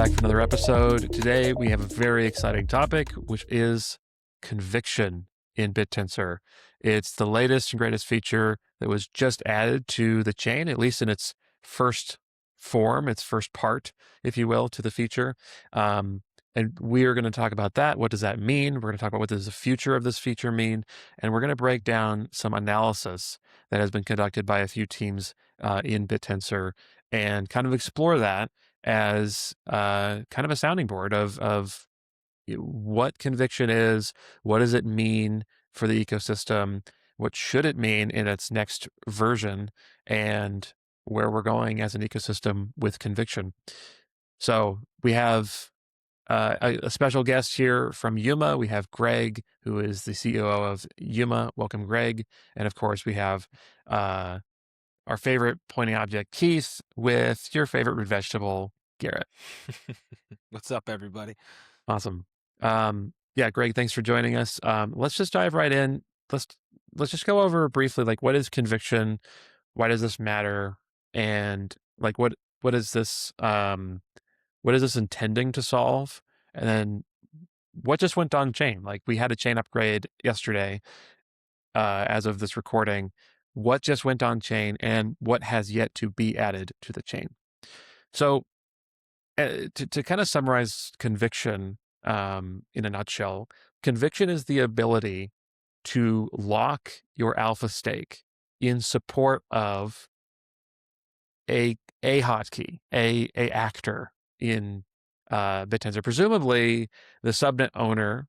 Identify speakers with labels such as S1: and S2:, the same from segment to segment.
S1: back for another episode. Today we have a very exciting topic, which is conviction in Bittensor. It's the latest and greatest feature that was just added to the chain, at least in its first form, its first part, if you will, to the feature. And we are going to talk about that. What does that mean? We're going to talk about what does the future of this feature mean? And we're going to break down some analysis that has been conducted by a few teams in Bittensor and kind of explore that as kind of a sounding board of what conviction is, what does it mean for the ecosystem, what should it mean in its next version, and where we're going as an ecosystem with conviction. So we have a special guest here from Yuma. We have Greg, who is the CEO of Yuma. Welcome, Greg. And of course, we have our favorite pointing object, Keith, with your favorite root vegetable, Garrett.
S2: What's up, everybody?
S1: Awesome. Yeah, Greg, thanks for joining us. Let's just dive right in. Let's just go over briefly, like, what is conviction? Why does this matter? And like, what is this? What is this intending to solve? And then what just went on chain? Like, we had a chain upgrade yesterday, as of this recording. What just went on chain, and what has yet to be added to the chain? So, to kind of summarize conviction in a nutshell, conviction is the ability to lock your alpha stake in support of a hotkey, a actor in Bittensor. Presumably the subnet owner,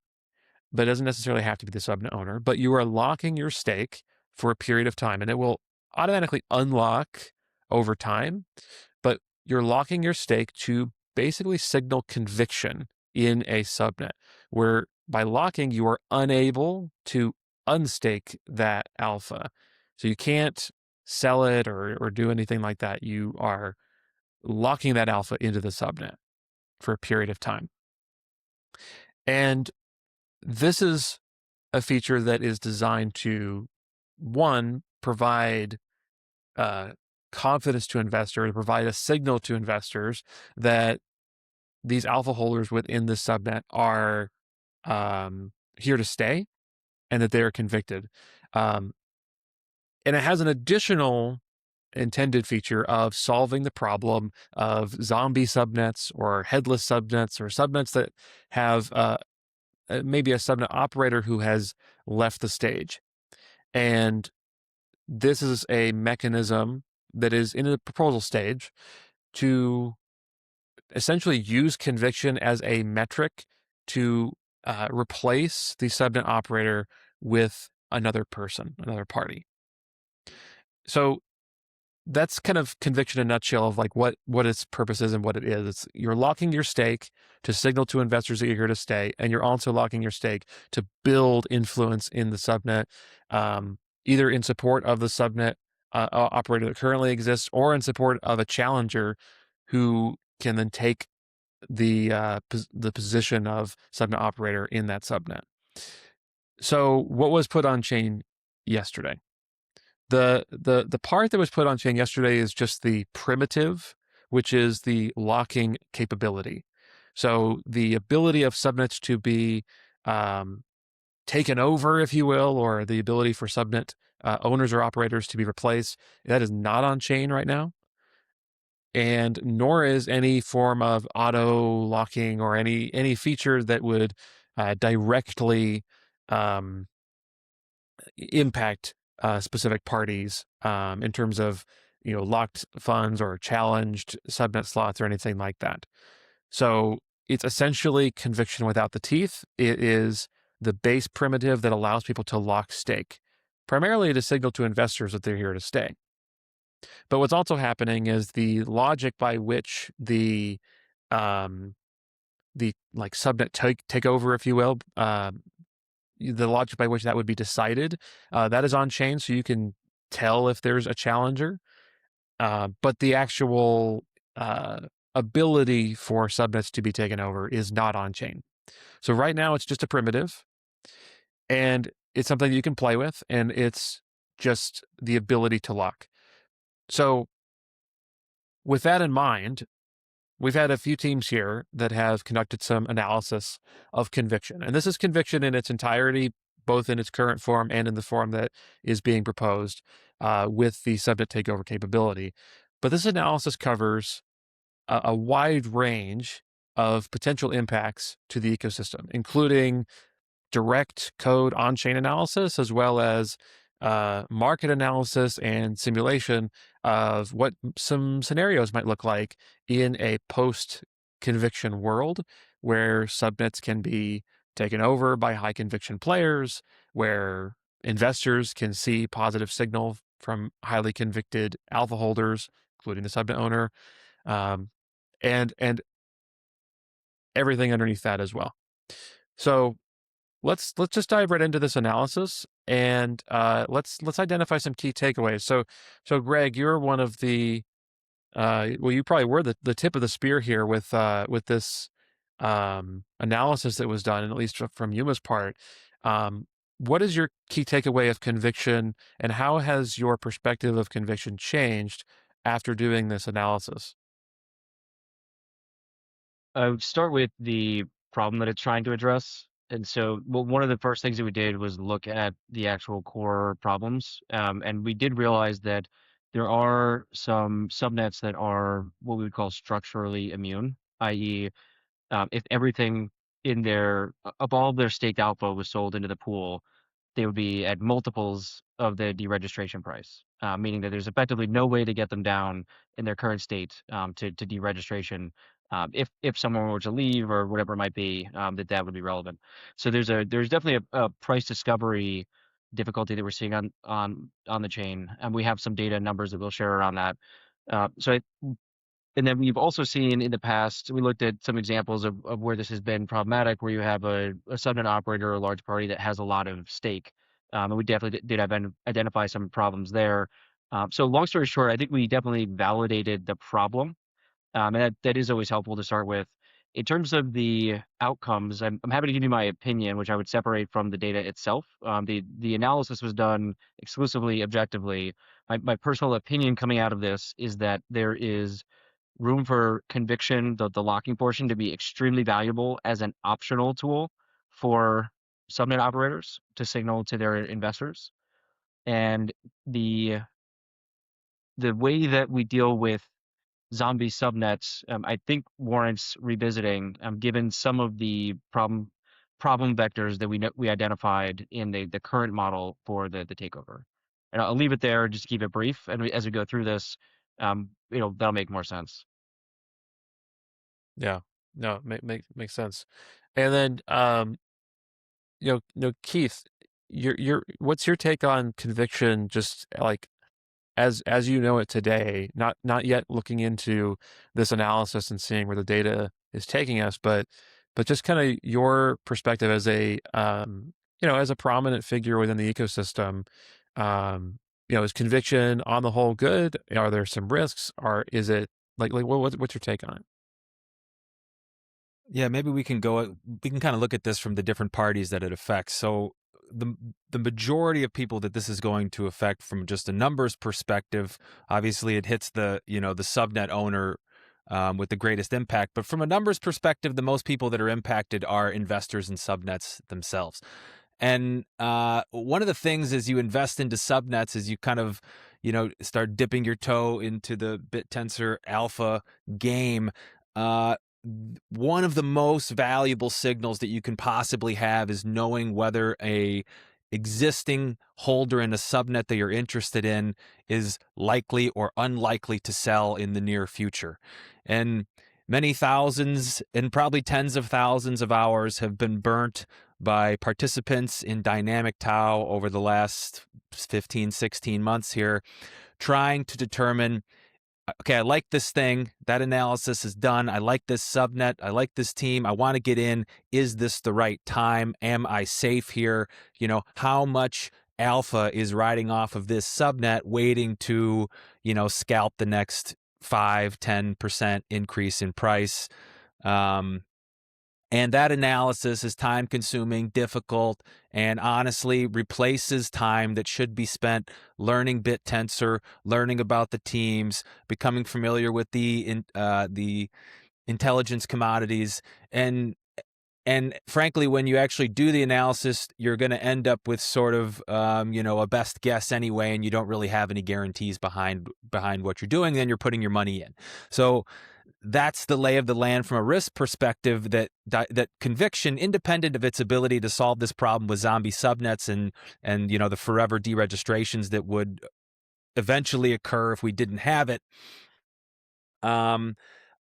S1: but it doesn't necessarily have to be the subnet owner, but you are locking your stake for a period of time, and it will automatically unlock over time, but you're locking your stake to basically signal conviction in a subnet, where by locking, you are unable to unstake that alpha. So you can't sell it or do anything like that. You are locking that alpha into the subnet for a period of time. And this is a feature that is designed to, one, provide confidence to investors, provide a signal to investors that these alpha holders within the subnet are here to stay and that they are convicted. And it has an additional intended feature of solving the problem of zombie subnets or headless subnets or subnets that have maybe a subnet operator who has left the stage. And this is a mechanism that is in a proposal stage to essentially use conviction as a metric to replace the subnet operator with another person, another party. So that's kind of conviction in a nutshell of like what its purpose is and what it is. It's you're locking your stake to signal to investors that you're here to stay, and you're also locking your stake to build influence in the subnet, either in support of the subnet operator that currently exists, or in support of a challenger who can then take the position of subnet operator in that subnet. So what was put on chain yesterday? The part that was put on chain yesterday is just the primitive, which is the locking capability. So the ability of subnets to be taken over, if you will, or the ability for subnet owners or operators to be replaced, that is not on chain right now. And nor is any form of auto locking or any feature that would directly impact specific parties in terms of locked funds or challenged subnet slots or anything like that. So it's essentially conviction without the teeth. It is the base primitive that allows people to lock stake, primarily to signal to investors that they're here to stay. But what's also happening is the logic by which the like subnet takeover, if you will, the logic by which that would be decided, that is on chain, so you can tell if there's a challenger. But the actual ability for subnets to be taken over is not on chain. So right now it's just a primitive, and it's something you can play with, and it's just the ability to lock. So with that in mind, we've had a few teams here that have conducted some analysis of conviction. And this is conviction in its entirety, both in its current form and in the form that is being proposed with the subnet takeover capability. But this analysis covers a wide range of potential impacts to the ecosystem, including direct code on-chain analysis, as well as market analysis and simulation of what some scenarios might look like in a post-conviction world where subnets can be taken over by high conviction players, where investors can see positive signal from highly convicted alpha holders, including the subnet owner, um, and everything underneath that as well. So let's just dive right into this analysis, and let's identify some key takeaways. So Greg, you're one of the well, you probably were the tip of the spear here with this analysis that was done, and at least from Yuma's part. What is your key takeaway of conviction, and how has your perspective of conviction changed after doing this analysis?
S3: I would start with the problem that it's trying to address. And so, well, one of the first things that we did was look at the actual core problems. And we did realize that there are some subnets that are what we would call structurally immune, i.e., if everything in of all of their staked alpha was sold into the pool, they would be at multiples of the deregistration price, meaning that there's effectively no way to get them down in their current state to deregistration. If someone were to leave or whatever it might be, that would be relevant. So there's definitely a price discovery difficulty that we're seeing on the chain, and we have some data and numbers that we'll share around that. And then we've also seen in the past, we looked at some examples of where this has been problematic, where you have a subnet operator or a large party that has a lot of stake. And we definitely did identify some problems there. So long story short, I think we definitely validated the problem. And that is always helpful to start with. In terms of the outcomes, I'm happy to give you my opinion, which I would separate from the data itself. The analysis was done exclusively objectively. My personal opinion coming out of this is that there is room for conviction, the locking portion, to be extremely valuable as an optional tool for subnet operators to signal to their investors. And the the way that we deal with zombie subnets, I think warrants revisiting, given some of the problem vectors that we identified in the current model for the takeover. And I'll leave it there, just keep it brief, and as we go through this, that'll make more sense.
S1: Yeah, no, makes sense. And then Keith, your what's your take on conviction, just like as you know it today, not yet looking into this analysis and seeing where the data is taking us, but just kind of your perspective as a as a prominent figure within the ecosystem. Is conviction on the whole good? Are there some risks? Or is it what's your take on it?
S2: Yeah, maybe we can kind of look at this from the different parties that it affects. So the the majority of people that this is going to affect from just a numbers perspective, obviously it hits the subnet owner with the greatest impact. But from a numbers perspective, the most people that are impacted are investors in subnets themselves. And one of the things as you invest into subnets is you kind of, start dipping your toe into the Bittensor alpha game. Uh, One of the most valuable signals that you can possibly have is knowing whether a existing holder in a subnet that you're interested in is likely or unlikely to sell in the near future. And many thousands and probably tens of thousands of hours have been burnt by participants in dynamic Tau over the last 15, 16 months here, trying to determine, okay, I like this thing. That analysis is done. I like this subnet. I like this team. I want to get in. Is this the right time? Am I safe here? How much alpha is riding off of this subnet waiting to, scalp the next 5-10% increase in price? And that analysis is time consuming, difficult, and honestly replaces time that should be spent learning Bittensor, learning about the teams, becoming familiar with the intelligence commodities, and frankly, when you actually do the analysis, you're going to end up with sort of, a best guess anyway, and you don't really have any guarantees behind what you're doing. Then you're putting your money in. So that's the lay of the land from a risk perspective. That conviction, independent of its ability to solve this problem with zombie subnets and the forever deregistrations that would eventually occur if we didn't have it.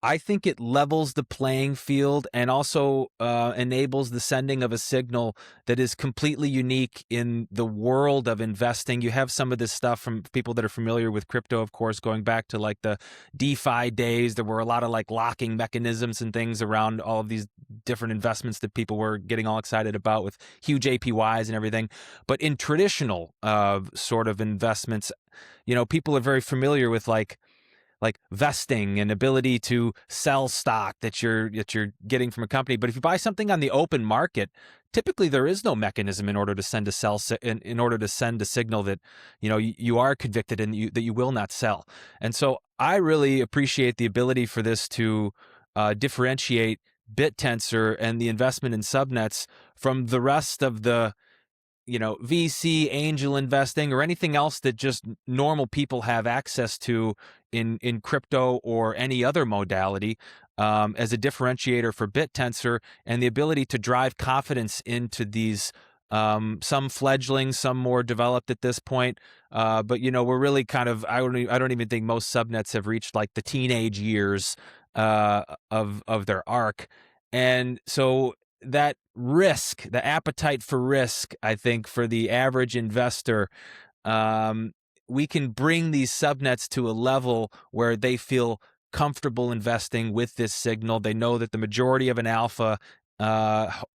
S2: I think it levels the playing field and also enables the sending of a signal that is completely unique in the world of investing. You have some of this stuff from people that are familiar with crypto, of course, going back to like the DeFi days. There were a lot of like locking mechanisms and things around all of these different investments that people were getting all excited about with huge APYs and everything. But in traditional sort of investments, people are very familiar with like vesting and ability to sell stock that you're getting from a company. But if you buy something on the open market, typically there is no mechanism in order to send in order to send a signal that you are convicted and that you will not sell. And so I really appreciate the ability for this to differentiate Bittensor and the investment in subnets from the rest of the VC, angel investing, or anything else that just normal people have access to in crypto or any other modality, as a differentiator for Bittensor and the ability to drive confidence into these, some fledgling, some more developed at this point. But we're really kind of, I don't even think most subnets have reached like the teenage years of their arc. And so that risk, the appetite for risk, I think for the average investor, we can bring these subnets to a level where they feel comfortable investing with this signal. They know that the majority of an alpha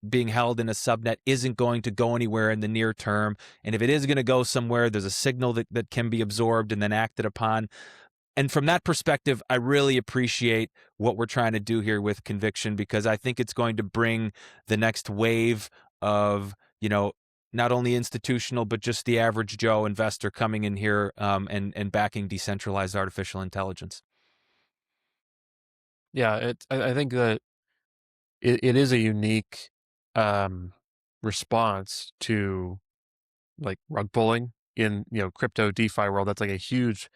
S2: being held in a subnet isn't going to go anywhere in the near term. And if it is going to go somewhere, there's a signal that can be absorbed and then acted upon. And from that perspective, I really appreciate what we're trying to do here with conviction, because I think it's going to bring the next wave of, not only institutional, but just the average Joe investor coming in here and backing decentralized artificial intelligence.
S1: Yeah, I think that it is a unique response to like rug pulling in crypto DeFi world. That's like a huge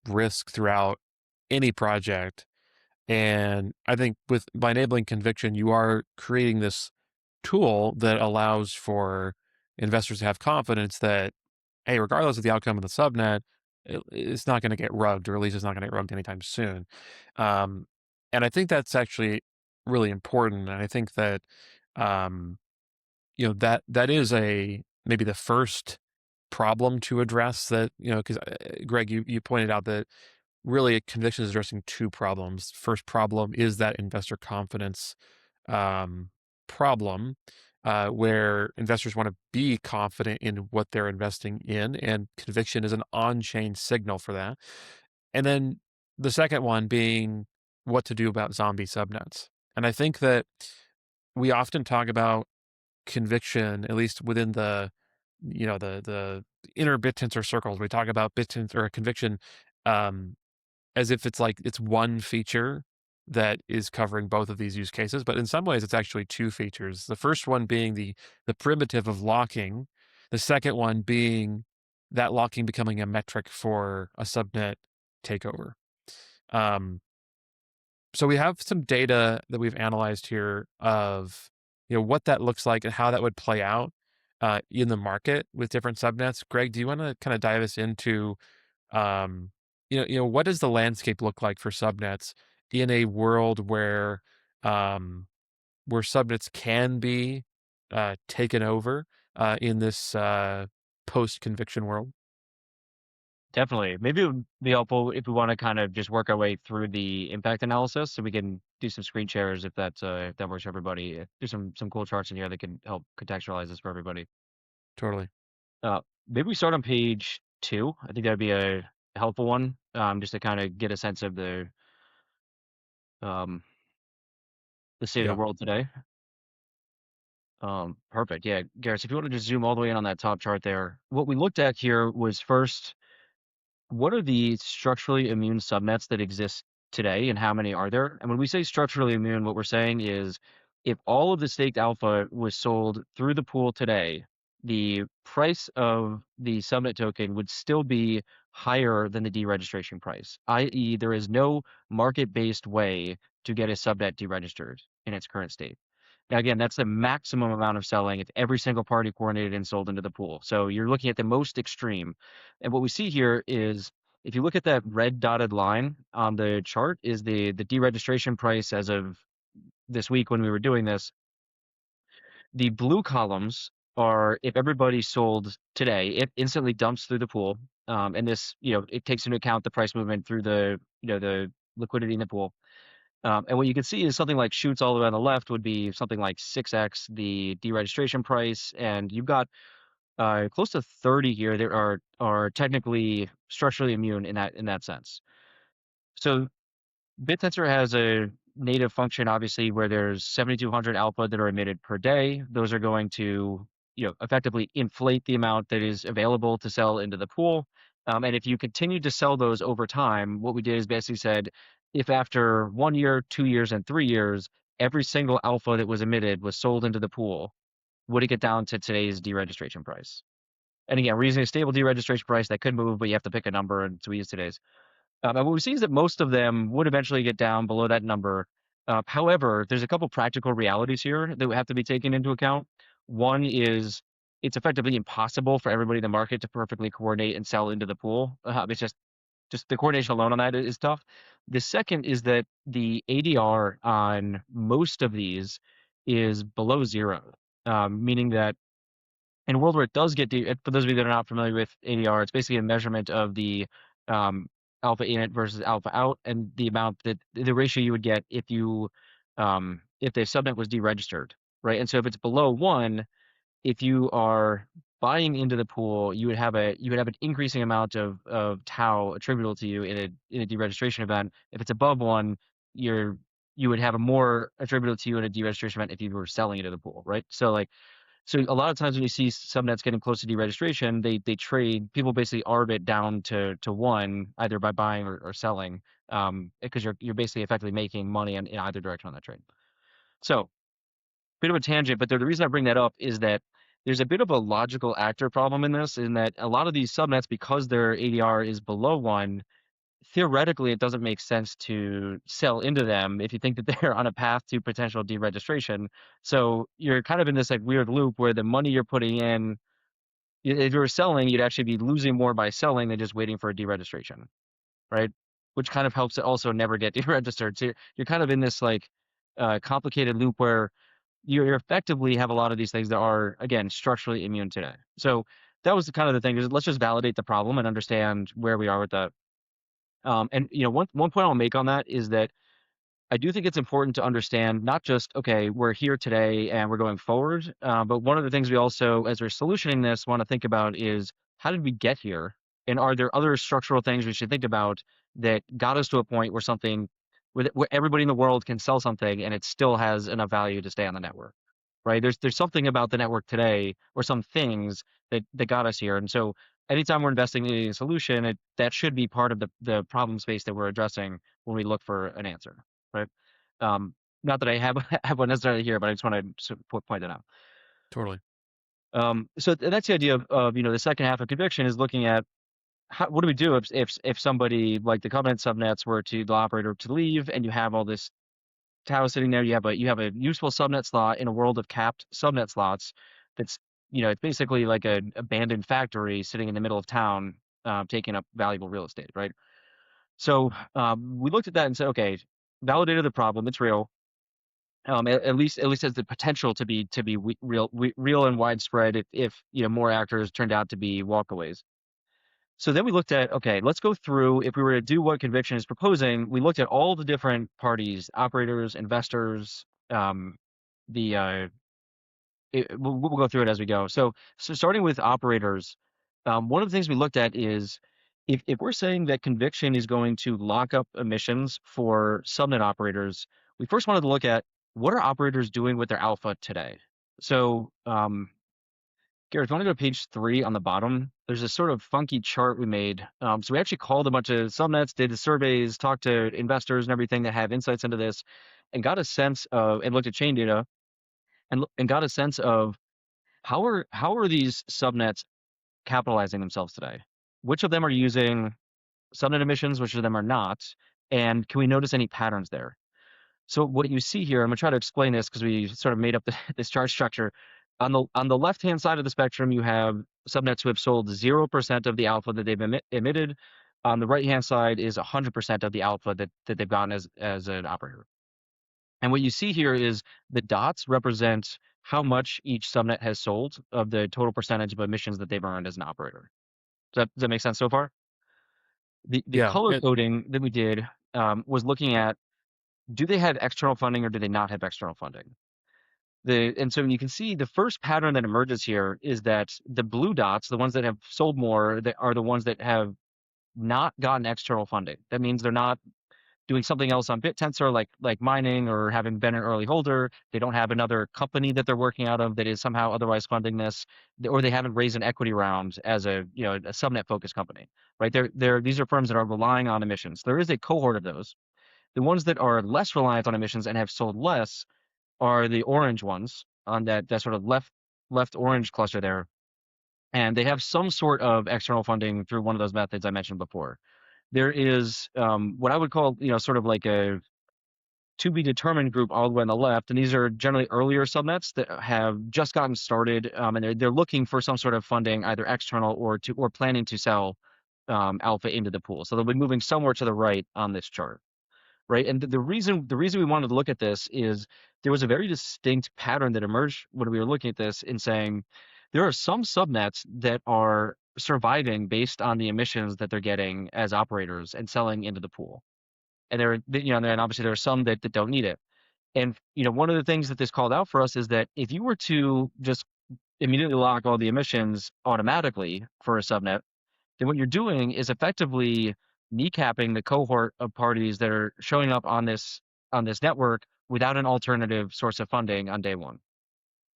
S1: risk throughout any project. And I think by enabling conviction, you are creating this tool that allows for investors to have confidence that, hey, regardless of the outcome of the subnet, it's not going to get rugged, or at least it's not going to get rugged anytime soon. Um, and I think that's actually really important. And I think that, um, that is maybe the first problem to address that, because Greg, you pointed out that really conviction is addressing two problems. First problem is that investor confidence um, problem, where investors want to be confident in what they're investing in, and conviction is an on-chain signal for that. And then the second one being what to do about zombie subnets. And I think that we often talk about conviction, at least within the inner Bittensor circles. We talk about Bittensor or conviction um, as if it's like it's one feature that is covering both of these use cases, but in some ways it's actually two features. The first one being the primitive of locking, the second one being that locking becoming a metric for a subnet takeover. So we have some data that we've analyzed here of what that looks like and how that would play out in the market with different subnets. Greg, do you want to kind of dive us into um, what does the landscape look like for subnets in a world where subnets can be taken over in this post conviction world?
S3: Definitely. Maybe it would be helpful if we want to kind of just work our way through the impact analysis, so we can do some screen shares if that works for everybody. There's some cool charts in here that can help contextualize this for everybody.
S1: Totally.
S3: Maybe we start on page 2. I think that'd be a helpful one, just to kind of get a sense of um, the state of
S1: Yeah.
S3: the world today. Perfect. Yeah, Garrett, if you want to just zoom all the way in on that top chart there, what we looked at here was first, what are the structurally immune subnets that exist today and how many are there? And when we say structurally immune, what we're saying is if all of the staked alpha was sold through the pool today, the price of the subnet token would still be higher than the deregistration price, i.e., there is no market-based way to get a subnet deregistered in its current state. Now, again, that's the maximum amount of selling if every single party coordinated and sold into the pool. So you're looking at the most extreme. And what we see here is if you look at that red dotted line on the chart is the deregistration price as of this week when we were doing this. The blue columns are if everybody sold today, it instantly dumps through the pool. And this, it takes into account the price movement through the liquidity in the pool. And what you can see is something like shoots all the way on the left would be something like 6x the deregistration price, and you've got close to 30 here that are technically structurally immune in that sense. So Bittensor has a native function, obviously, where there's 7,200 alpha that are emitted per day. Those are going to, effectively inflate the amount that is available to sell into the pool. And if you continue to sell those over time, what we did is basically said, if after 1 year, 2 years, and 3 years, every single alpha that was emitted was sold into the pool, would it get down to today's deregistration price? And again, we're using a stable deregistration price that could move, but you have to pick a number, and so we use today's. And what we see is that most of them would eventually get down below that number. However, there's a couple practical realities here that have to be taken into account. One is it's effectively impossible for everybody in the market to perfectly coordinate and sell into the pool. It's just the coordination alone on that is tough. The second is that the ADR on most of these is below zero, meaning that in a world where it does get for those of you that are not familiar with ADR, it's basically a measurement of the um, alpha in versus alpha out, and the amount that the ratio you would get if the subnet was deregistered, right? And so if it's below 1, if you are buying into the pool, you would have an increasing amount of tau attributable to you in a deregistration event. If it's above 1, you would have a more attributable to you in a deregistration event if you were selling into the pool, right? So a lot of times when you see subnets getting close to deregistration, they trade. People basically arb it down to 1 either by buying or selling, because you're basically effectively making money in either direction on that trade. So bit of a tangent, but the reason I bring that up is that there's a bit of a logical actor problem in this, in that a lot of these subnets, because their ADR is below 1, theoretically it doesn't make sense to sell into them if you think that they're on a path to potential deregistration. So you're kind of in this like weird loop where the money you're putting in, if you were selling, you'd actually be losing more by selling than just waiting for a deregistration, right? Which kind of helps it also never get deregistered. So you're kind of in this like complicated loop where you effectively have a lot of these things that are, again, structurally immune today. So that was the kind of the thing is let's just validate the problem and understand where we are with that. And one point I'll make on that is that I do think it's important to understand not just, okay, we're here today and we're going forward, but one of the things we also, as we're solutioning this, want to think about is how did we get here? And are there other structural things we should think about that got us to a point where where everybody in the world can sell something and it still has enough value to stay on the network, right? There's something about the network today or some things that got us here. And so anytime we're investing in a solution, that should be part of the problem space that we're addressing when we look for an answer, right? Not that I have have one necessarily here, but I just want to point that out.
S1: Totally.
S3: So that's the idea of the second half of conviction is looking at what do we do if somebody like the Covenant subnets were to the operator to leave and you have all this tau sitting there, you have a useful subnet slot in a world of capped subnet slots. That's it's basically like an abandoned factory sitting in the middle of town, taking up valuable real estate, right? So we looked at that and said, okay, validated the problem, it's real. At least has the potential to be real and widespread if more actors turned out to be walkaways. So then we looked at, okay, let's go through, if we were to do what conviction is proposing, we looked at all the different parties, operators, investors, the we'll go through it as we go. So starting with operators, one of the things we looked at is if we're saying that conviction is going to lock up emissions for subnet operators, we first wanted to look at what are operators doing with their alpha today. So Garrett, if you want to go to page 3 on the bottom, there's this sort of funky chart we made. So we actually called a bunch of subnets, did the surveys, talked to investors and everything that have insights into this, and got a sense of, and looked at chain data, and got a sense of how are these subnets capitalizing themselves today? Which of them are using subnet emissions, which of them are not? And can we notice any patterns there? So what you see here, I'm gonna try to explain this because we sort of made up this chart structure. On the left-hand side of the spectrum, you have subnets who have sold 0% of the alpha that they've emitted. On the right-hand side is 100% of the alpha that they've gotten as an operator. And what you see here is the dots represent how much each subnet has sold of the total percentage of emissions that they've earned as an operator. Does that make sense so far? The
S1: Yeah,
S3: color coding that we did was looking at, do they have external funding or do they not have external funding? And so you can see the first pattern that emerges here is that the blue dots, the ones that have sold more, that are the ones that have not gotten external funding. That means they're not doing something else on Bittensor, like mining or having been an early holder. They don't have another company that they're working out of that is somehow otherwise funding this, or they haven't raised an equity round as a subnet focused company, right? These are firms that are relying on emissions. There is a cohort of those. The ones that are less reliant on emissions and have sold less are the orange ones on that sort of left orange cluster there, and they have some sort of external funding through one of those methods I mentioned before. There is what I would call sort of like a to be determined group all the way on the left, and these are generally earlier subnets that have just gotten started, and they're looking for some sort of funding, either external or planning to sell alpha into the pool. So they'll be moving somewhere to the right on this chart, right? And the reason we wanted to look at this is there was a very distinct pattern that emerged when we were looking at this in saying there are some subnets that are surviving based on the emissions that they're getting as operators and selling into the pool. And and obviously there are some that don't need it. And one of the things that this called out for us is that if you were to just immediately lock all the emissions automatically for a subnet, then what you're doing is effectively kneecapping the cohort of parties that are showing up on this network without an alternative source of funding on day one.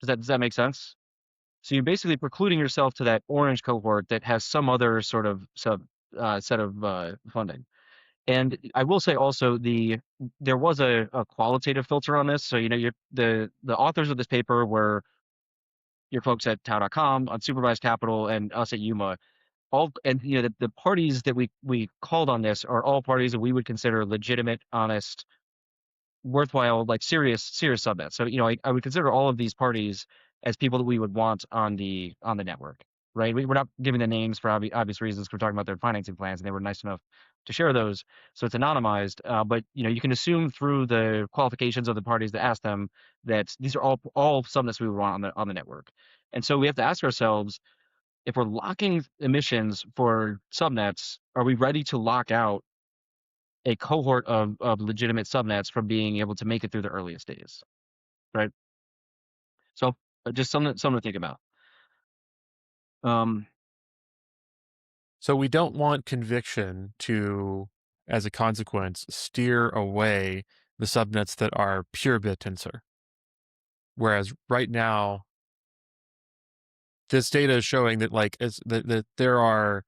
S3: Does that make sense? So you're basically precluding yourself to that orange cohort that has some other sort of set of funding. And I will say also there was a qualitative filter on this. So the authors of this paper were your folks at Tau.com, Unsupervised Capital, and us at Yuma. The parties that we called on this are all parties that we would consider legitimate, honest, worthwhile, like serious subnets. So I would consider all of these parties as people that we would want on the network, right? We're not giving the names for obvious reasons. 'Cause we're talking about their financing plans, and they were nice enough to share those, so it's anonymized. But you can assume through the qualifications of the parties that ask them that these are all subnets we would want on the network. And so we have to ask ourselves, if we're locking emissions for subnets, are we ready to lock out a cohort of legitimate subnets from being able to make it through the earliest days, right? So just something to think about. Um,
S1: so we don't want conviction to, as a consequence, steer away the subnets that are pure Bittensor. Whereas right now, this data is showing that that there are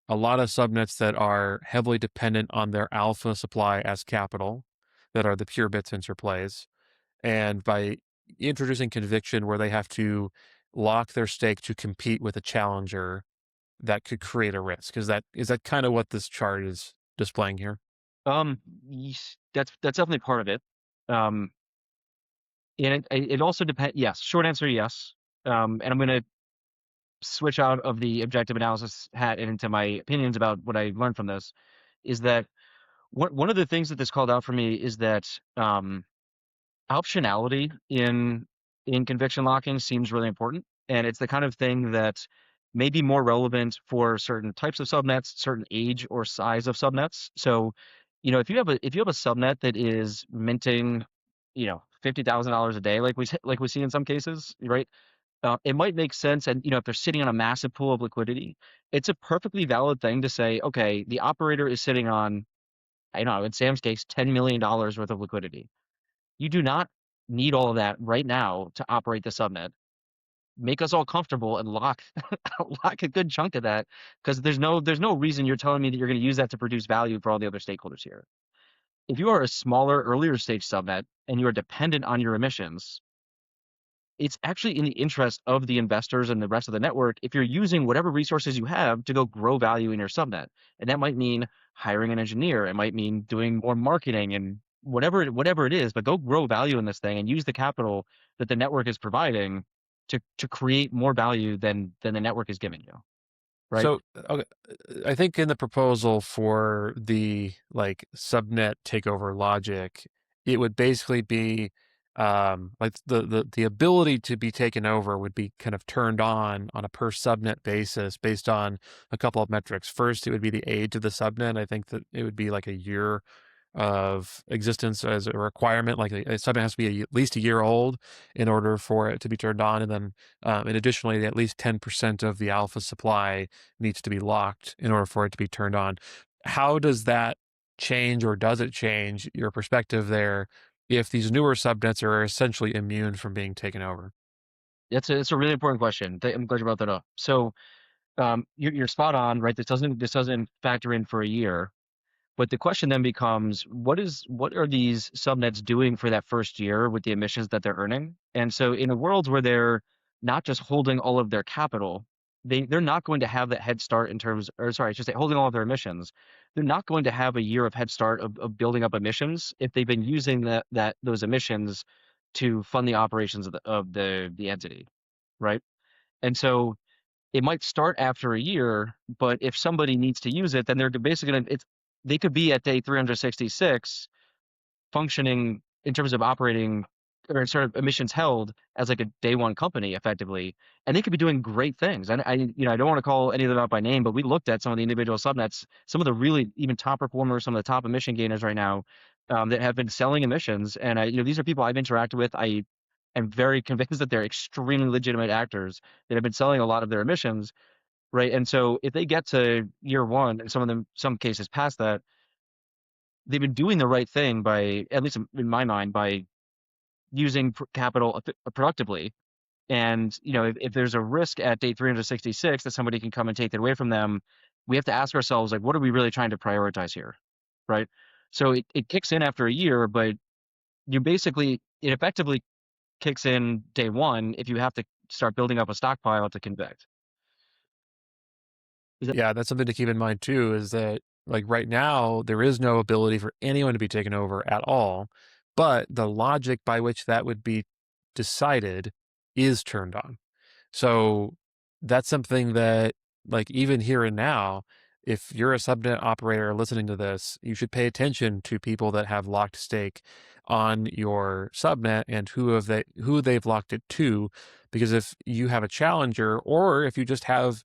S1: a lot of subnets that are heavily dependent on their alpha supply as capital, that are the pure Bittensor plays. And by introducing conviction where they have to lock their stake to compete with a challenger, that could create a risk. Is that kind of what this chart is displaying here?
S3: that's definitely part of it. Um, and it also depends. Yes, short answer, yes. And I'm going to switch out of the objective analysis hat and into my opinions about what I learned from this. Is that one of the things that this called out for me is that optionality in conviction locking seems really important, and it's the kind of thing that may be more relevant for certain types of subnets, certain age or size of subnets. So, if you have a subnet that is minting, $50,000 a day, like we see in some cases, right? It might make sense, and if they're sitting on a massive pool of liquidity, it's a perfectly valid thing to say, okay, the operator is sitting on, I don't know, in Sam's case, $10 million worth of liquidity. You do not need all of that right now to operate the subnet. make us all comfortable and lock lock a good chunk of that, because there's no reason you're telling me that you're going to use that to produce value for all the other stakeholders here. If you are a smaller, earlier stage subnet and you are dependent on your emissions, it's actually in the interest of the investors and the rest of the network if you're using whatever resources you have to go grow value in your subnet. And that might mean hiring an engineer. It might mean doing more marketing and whatever it is, but go grow value in this thing and use the capital that the network is providing to create more value than the network is giving you. Right?
S1: So, okay, I think in the proposal for the like subnet takeover logic, it would basically be like the ability to be taken over would be kind of turned on a per subnet basis based on a couple of metrics. First, it would be the age of the subnet. I think that it would be like a year of existence as a requirement. Like a subnet has to be at least a year old in order for it to be turned on, and then and additionally, at least 10% of the alpha supply needs to be locked in order for it to be turned on. How does that change, or does it change your perspective there if these newer subnets are essentially immune from being taken over?
S3: It's a really important question. I'm glad you brought that up. So you're spot on, right? This doesn't factor in for a year. But the question then becomes, what are these subnets doing for that first year with the emissions that they're earning? And so in a world where they're not just holding all of their capital, they're not going to have that head start in terms, or sorry, I should say holding all of their emissions. They're not going to have a year of head start of building up emissions if they've been using those emissions to fund the operations of the entity, right? And so it might start after a year, but if somebody needs to use it, then they're basically gonna they could be at day 366 functioning in terms of operating or sort of emissions held as like a day one company effectively, and they could be doing great things. And I don't want to call any of them out by name, but we looked at some of the individual subnets, some of the really even top performers, some of the top emission gainers right now, that have been selling emissions. And these are people I've interacted with. I am very convinced that they're extremely legitimate actors that have been selling a lot of their emissions, right? And so if they get to year one, and some of them, some cases past that, they've been doing the right thing by, at least in my mind, by using capital productively. And if there's a risk at day 366 that somebody can come and take it away from them, we have to ask ourselves, like, what are we really trying to prioritize here, right? So it kicks in after a year, but it effectively kicks in day one if you have to start building up a stockpile to convict. Is that
S1: Yeah, that's something to keep in mind too, is that like right now, there is no ability for anyone to be taken over at all, but the logic by which that would be decided is turned on. So that's something that, like, even here and now, if you're a subnet operator listening to this, you should pay attention to people that have locked stake on your subnet and who they've locked it to. Because if you have a challenger, or if you just have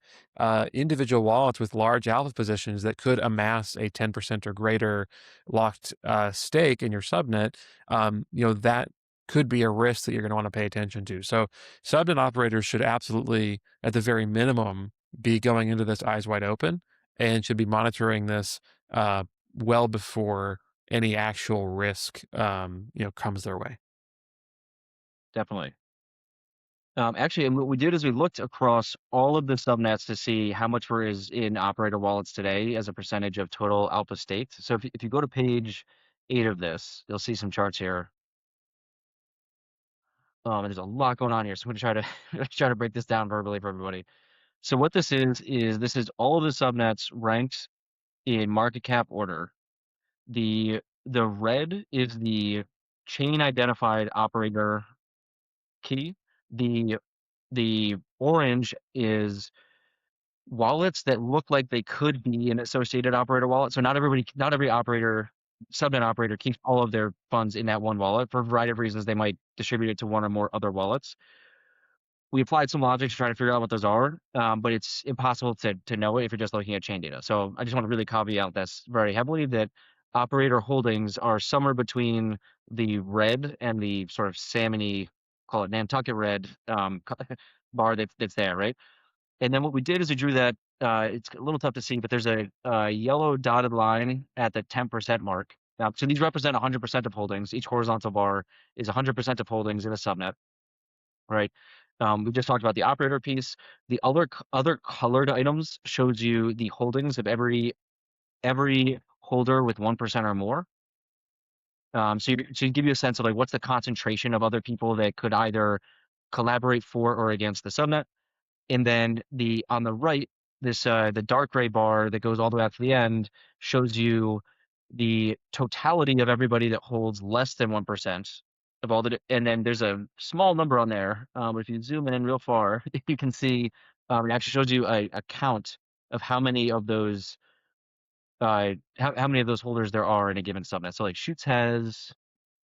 S1: individual wallets with large alpha positions that could amass a 10% or greater locked stake in your subnet, that could be a risk that you're going to want to pay attention to. So subnet operators should absolutely, at the very minimum, be going into this eyes wide open and should be monitoring this well before any actual risk comes their way.
S3: definitely? Actually, and what we did is we looked across all of the subnets to see how much is in operator wallets today as a percentage of total alpha staked. So if you go to page 8 of this, you'll see some charts here. And there's a lot going on here, so I'm gonna try to try to break this down verbally for everybody. So what this is this is all of the subnets ranked in market cap order. The red is the chain identified operator key. The the orange is wallets that look like they could be an associated operator wallet. So not every operator, subnet operator keeps all of their funds in that one wallet. For a variety of reasons. They might distribute it to one or more other wallets. We applied some logic to try to figure out what those are, but it's impossible to know it if you're just looking at chain data. So I just want to really caveat this very heavily, that operator holdings are somewhere between the red and the sort of salmony, call it Nantucket red, bar that's there, right? And then what we did is we drew that. It's a little tough to see, but there's a yellow dotted line at the 10% mark. Now, so these represent 100% of holdings. Each horizontal bar is 100% of holdings in a subnet, right? We just talked about the operator piece. The other colored items shows you the holdings of every holder with 1% or more. So you give you a sense of like what's the concentration of other people that could either collaborate for or against the subnet. And then on the right, the dark gray bar that goes all the way out to the end shows you the totality of everybody that holds less than 1% of all and then there's a small number on there. But if you zoom in real far, you can see it actually shows you a count of how many of those how many of those holders there are in a given subnet. So like Shoots has,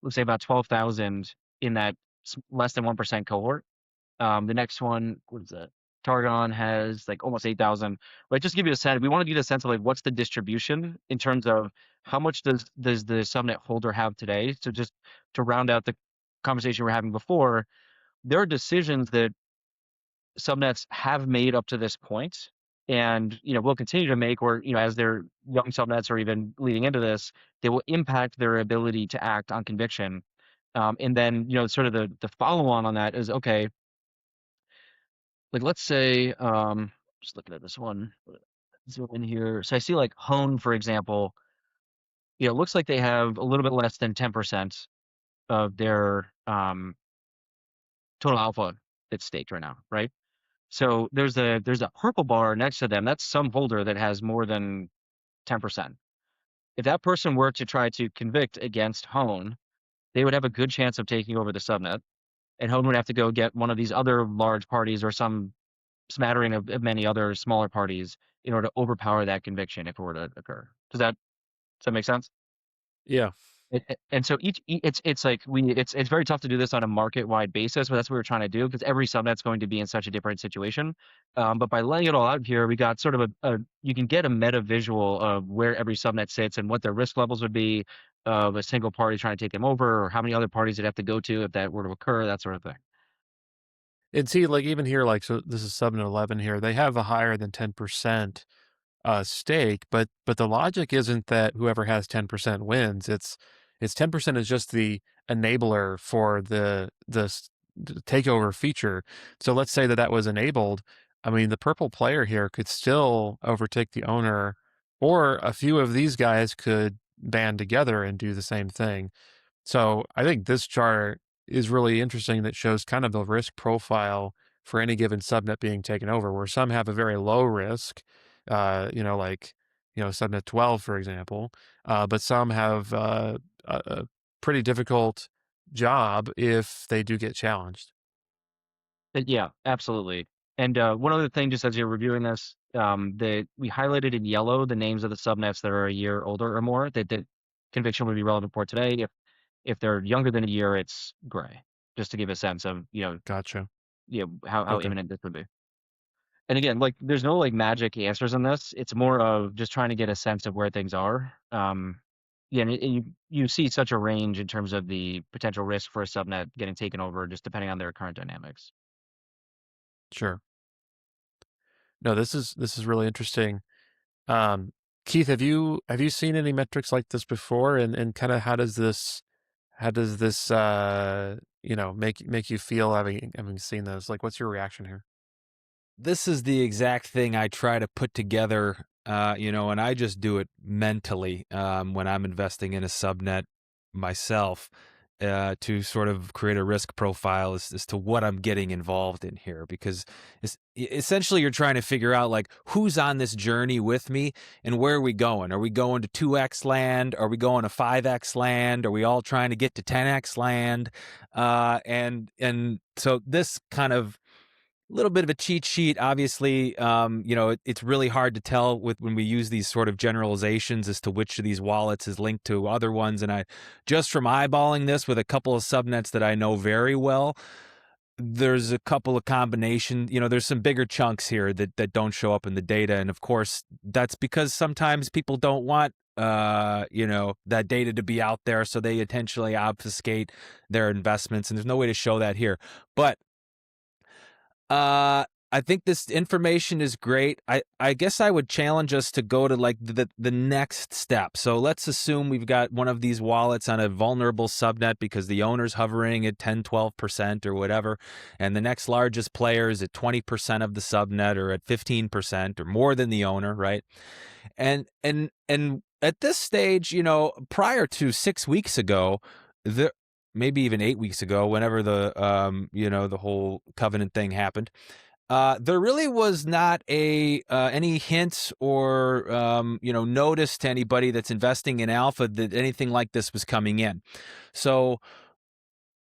S3: let's say about 12,000 in that less than 1% cohort. The next one, what is that? Targon has like almost 8,000. But just give you a sense, we want to get a sense of like what's the distribution in terms of how much does the subnet holder have today? So just to round out the conversation we are having before, there are decisions that subnets have made up to this point, and will continue to make, or as they're young subnets or even leading into this, they will impact their ability to act on conviction. And then sort of the follow on that is okay. Like let's say, just looking at this one, zoom in here. So I see like Hone, for example. It looks like they have a little bit less than 10% of their total alpha that's staked right now, right? So there's a purple bar next to them. That's some holder that has more than 10%. If that person were to try to convict against Hone, they would have a good chance of taking over the subnet, and Hone would have to go get one of these other large parties or some smattering of many other smaller parties in order to overpower that conviction if it were to occur. Does that make sense?
S1: Yeah.
S3: And so it's like it's very tough to do this on a market wide basis, but that's what we're trying to do because every subnet's going to be in such a different situation. But by laying it all out here, we got sort of you can get a meta visual of where every subnet sits and what their risk levels would be of a single party trying to take them over, or how many other parties it'd have to go to if that were to occur, that sort of thing.
S1: And see, like even here, like so this is Subnet 11 here. They have a higher than 10% stake, but the logic isn't that whoever has 10% wins. It's 10% is just the enabler for the takeover feature. So let's say that was enabled. I mean, the purple player here could still overtake the owner, or a few of these guys could band together and do the same thing. So I think this chart is really interesting that shows kind of the risk profile for any given subnet being taken over, where some have a very low risk, like subnet 12, for example, but some have a pretty difficult job if they do get challenged.
S3: Yeah, absolutely. And one other thing, just as you're reviewing this, we highlighted in yellow the names of the subnets that are a year older or more that conviction would be relevant for today. If they're younger than a year, it's gray, just to give a sense of
S1: Gotcha.
S3: how
S1: Okay.
S3: imminent this would be. And again, like there's no like magic answers in this. It's more of just trying to get a sense of where things are. Yeah, and you see such a range in terms of the potential risk for a subnet getting taken over, just depending on their current dynamics.
S1: Sure. No, this is really interesting. Um, Keith, have you seen any metrics like this before, and kind of how does this make you feel having seen those? Like, what's your reaction here?
S2: This is the exact thing I try to put together, and I just do it mentally when I'm investing in a subnet myself to sort of create a risk profile as to what I'm getting involved in here. Because essentially you're trying to figure out like who's on this journey with me and where are we going? Are we going to 2x land? Are we going to 5x land? Are we all trying to get to 10x land? And so this kind of little bit of a cheat sheet. Obviously, it's really hard to tell when we use these sort of generalizations as to which of these wallets is linked to other ones. And I just from eyeballing this with a couple of subnets that I know very well, there's a couple of combination, there's some bigger chunks here that don't show up in the data. And of course, that's because sometimes people don't want that data to be out there, so they intentionally obfuscate their investments, and there's no way to show that here. But I think this information is great. I guess I would challenge us to go to like the next step. So let's assume we've got one of these wallets on a vulnerable subnet because the owner's hovering at 10, 12% or whatever, and the next largest player is at 20% of the subnet or at 15% or more than the owner, right? And at this stage, you know, prior to 6 weeks ago, the maybe even 8 weeks ago, whenever the you know, the whole covenant thing happened, there really was not any hints or you know, notice to anybody that's investing in alpha that anything like this was coming in. So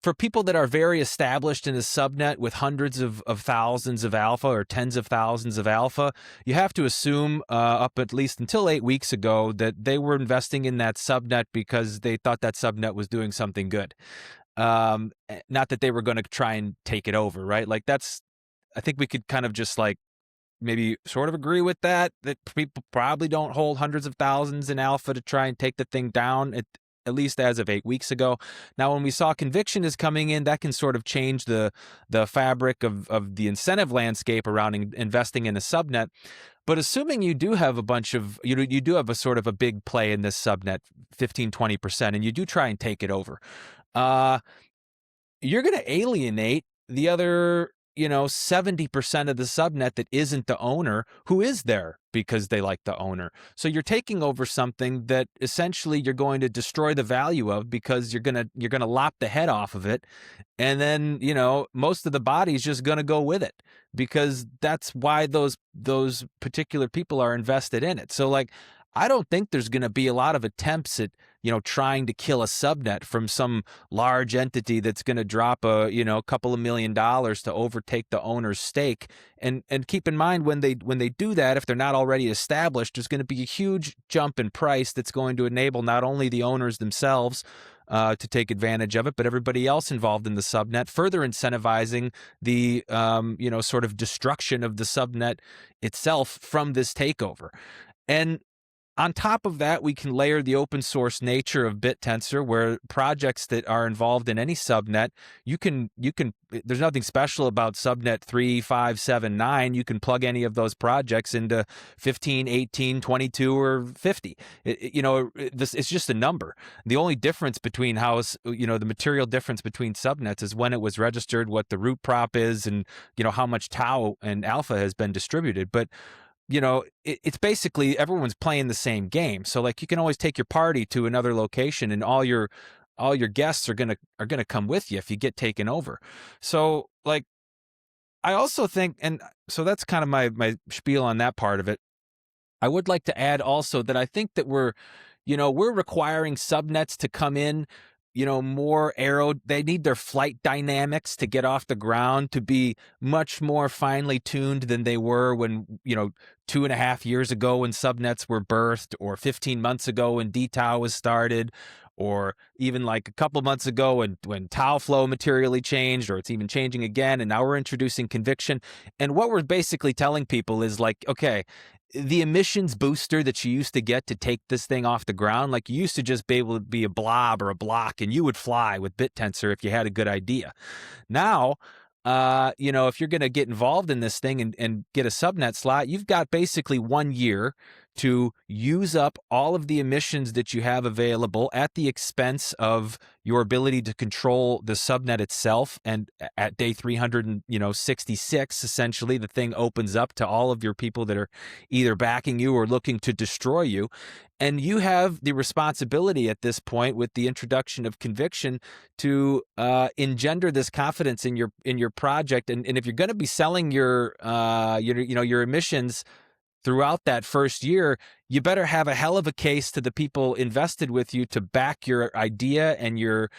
S2: for people that are very established in a subnet with hundreds of thousands of alpha or tens of thousands of alpha, you have to assume up at least until 8 weeks ago that they were investing in that subnet because they thought that subnet was doing something good. Not that they were going to try and take it over, right? Like that's, I think we could kind of just like maybe sort of agree with that people probably don't hold hundreds of thousands in alpha to try and take the thing down at least as of 8 weeks ago. Now, when we saw conviction is coming in, that can sort of change the fabric of the incentive landscape around investing in a subnet. But assuming you do have a bunch of, you do have a sort of a big play in this subnet, 15, 20%, and you do try and take it over, you're going to alienate the other, you know, 70% of the subnet that isn't the owner, who is there because they like the owner. So you're taking over something that essentially you're going to destroy the value of because you're going to lop the head off of it. And then, you know, most of the body's just going to go with it because that's why those particular people are invested in it. So like, I don't think there's going to be a lot of attempts at, you know, trying to kill a subnet from some large entity that's going to drop a, you know, couple of $1 million to overtake the owner's stake. And keep in mind when they do that, if they're not already established, there's going to be a huge jump in price that's going to enable not only the owners themselves to take advantage of it, but everybody else involved in the subnet, further incentivizing the you know, sort of destruction of the subnet itself from this takeover. And on top of that, we can layer the open source nature of Bittensor, where projects that are involved in any subnet, you can there's nothing special about subnet 3, 5, 7, 9. You can plug any of those projects into 15, 18, 22, or 50. You know, it's just a number. The only difference between you know, the material difference between subnets is when it was registered, what the root prop is, and, you know, how much tau and alpha has been distributed. But you know, it's basically everyone's playing the same game. So like you can always take your party to another location and all your guests are gonna come with you if you get taken over. So like I also think, and so that's kind of my spiel on that part of it. I would like to add also that I think that we're requiring subnets to come in, you know, more they need their flight dynamics to get off the ground to be much more finely tuned than they were when, you know, 2.5 years ago when subnets were birthed, or 15 months ago when DTAO was started, or even like a couple months ago when tau flow materially changed, or it's even changing again, and now we're introducing conviction. And what we're basically telling people is like, okay, the emissions booster that you used to get to take this thing off the ground, like you used to just be able to be a blob or a block and you would fly with Bittensor if you had a good idea. Now, you know, if you're going to get involved in this thing and get a subnet slot, you've got basically 1 year to use up all of the emissions that you have available at the expense of your ability to control the subnet itself. And at day 366, essentially, the thing opens up to all of your people that are either backing you or looking to destroy you. And you have the responsibility at this point, with the introduction of conviction, to engender this confidence in your project. And if you're going to be selling your emissions throughout that first year, you better have a hell of a case to the people invested with you to back your idea and your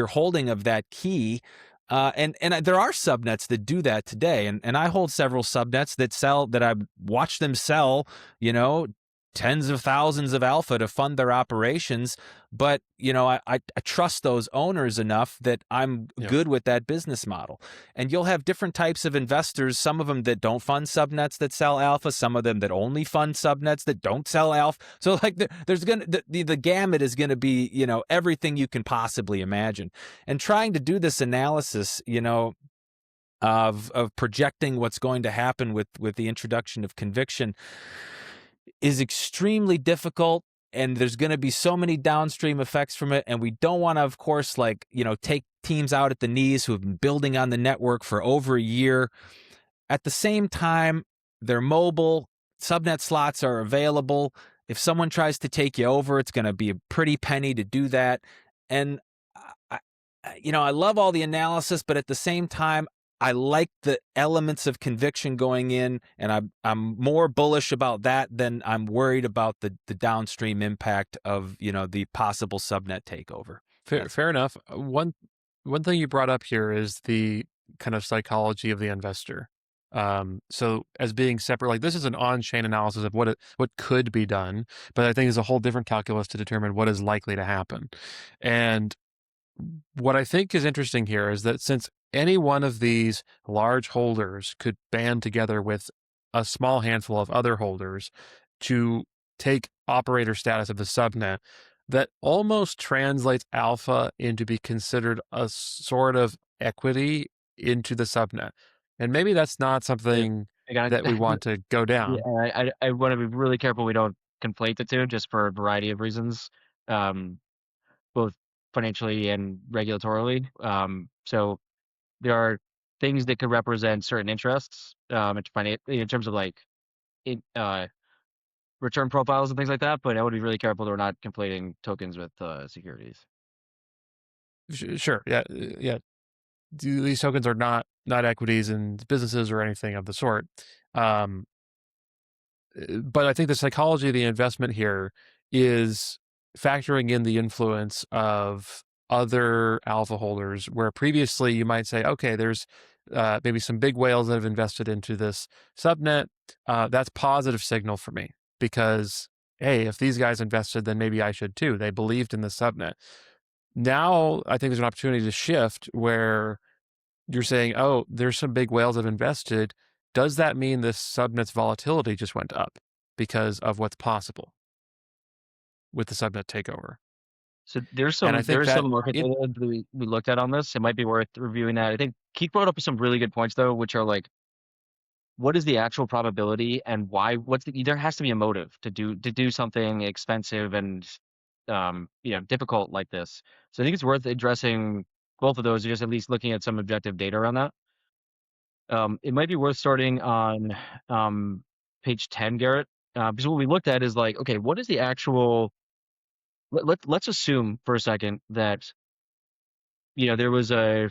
S2: holding of that key. And there are subnets that do that today. And I hold several subnets that I've watched them sell, you know, tens of thousands of alpha to fund their operations. But, you know, I trust those owners enough that I'm good with that business model. And you'll have different types of investors, some of them that don't fund subnets that sell alpha, some of them that only fund subnets that don't sell alpha. So like there's going to, the gamut is going to be, you know, everything you can possibly imagine. And trying to do this analysis, you know, of projecting what's going to happen with the introduction of conviction is extremely difficult, and there's going to be so many downstream effects from it, and we don't want to, of course, like, take teams out at the knees who have been building on the network for over a year. At the same time, they're mobile, subnet slots are available. If someone tries to take you over, it's going to be a pretty penny to do that. And I love all the analysis, but at the same time, I like the elements of conviction going in, and I'm more bullish about that than I'm worried about the downstream impact of the possible subnet takeover.
S1: Fair enough. One thing you brought up here is the kind of psychology of the investor. So as being separate, like this is an on-chain analysis of what could be done, but I think there's a whole different calculus to determine what is likely to happen. And what I think is interesting here is that since any one of these large holders could band together with a small handful of other holders to take operator status of the subnet, that almost translates alpha into be considered a sort of equity into the subnet. And maybe that's not something that we want to go down.
S3: Yeah, I want to be really careful we don't conflate the two, just for a variety of reasons, both financially and regulatorily. So there are things that could represent certain interests, in terms of like in, return profiles and things like that. But I would be really careful that we're not conflating tokens with securities.
S1: Sure. Yeah. These tokens are not equities in businesses or anything of the sort. But I think the psychology of the investment here is factoring in the influence of other alpha holders, where previously you might say, okay, there's maybe some big whales that have invested into this subnet. That's positive signal for me because, hey, if these guys invested, then maybe I should too. They believed in the subnet. Now I think there's an opportunity to shift where you're saying, oh, there's some big whales that have invested. Does that mean this subnet's volatility just went up because of what's possible with the subnet takeover?
S3: So there's
S1: And I think that
S3: some market data that we looked at on this. It might be worth reviewing that. I think Keith brought up some really good points though, which are like, what is the actual probability and why? There has to be a motive to do something expensive and difficult like this. So I think it's worth addressing both of those, or just at least looking at some objective data around that. It might be worth starting on page 10, Garrett, because what we looked at is like, okay, what is the actual? Let's assume for a second that there was a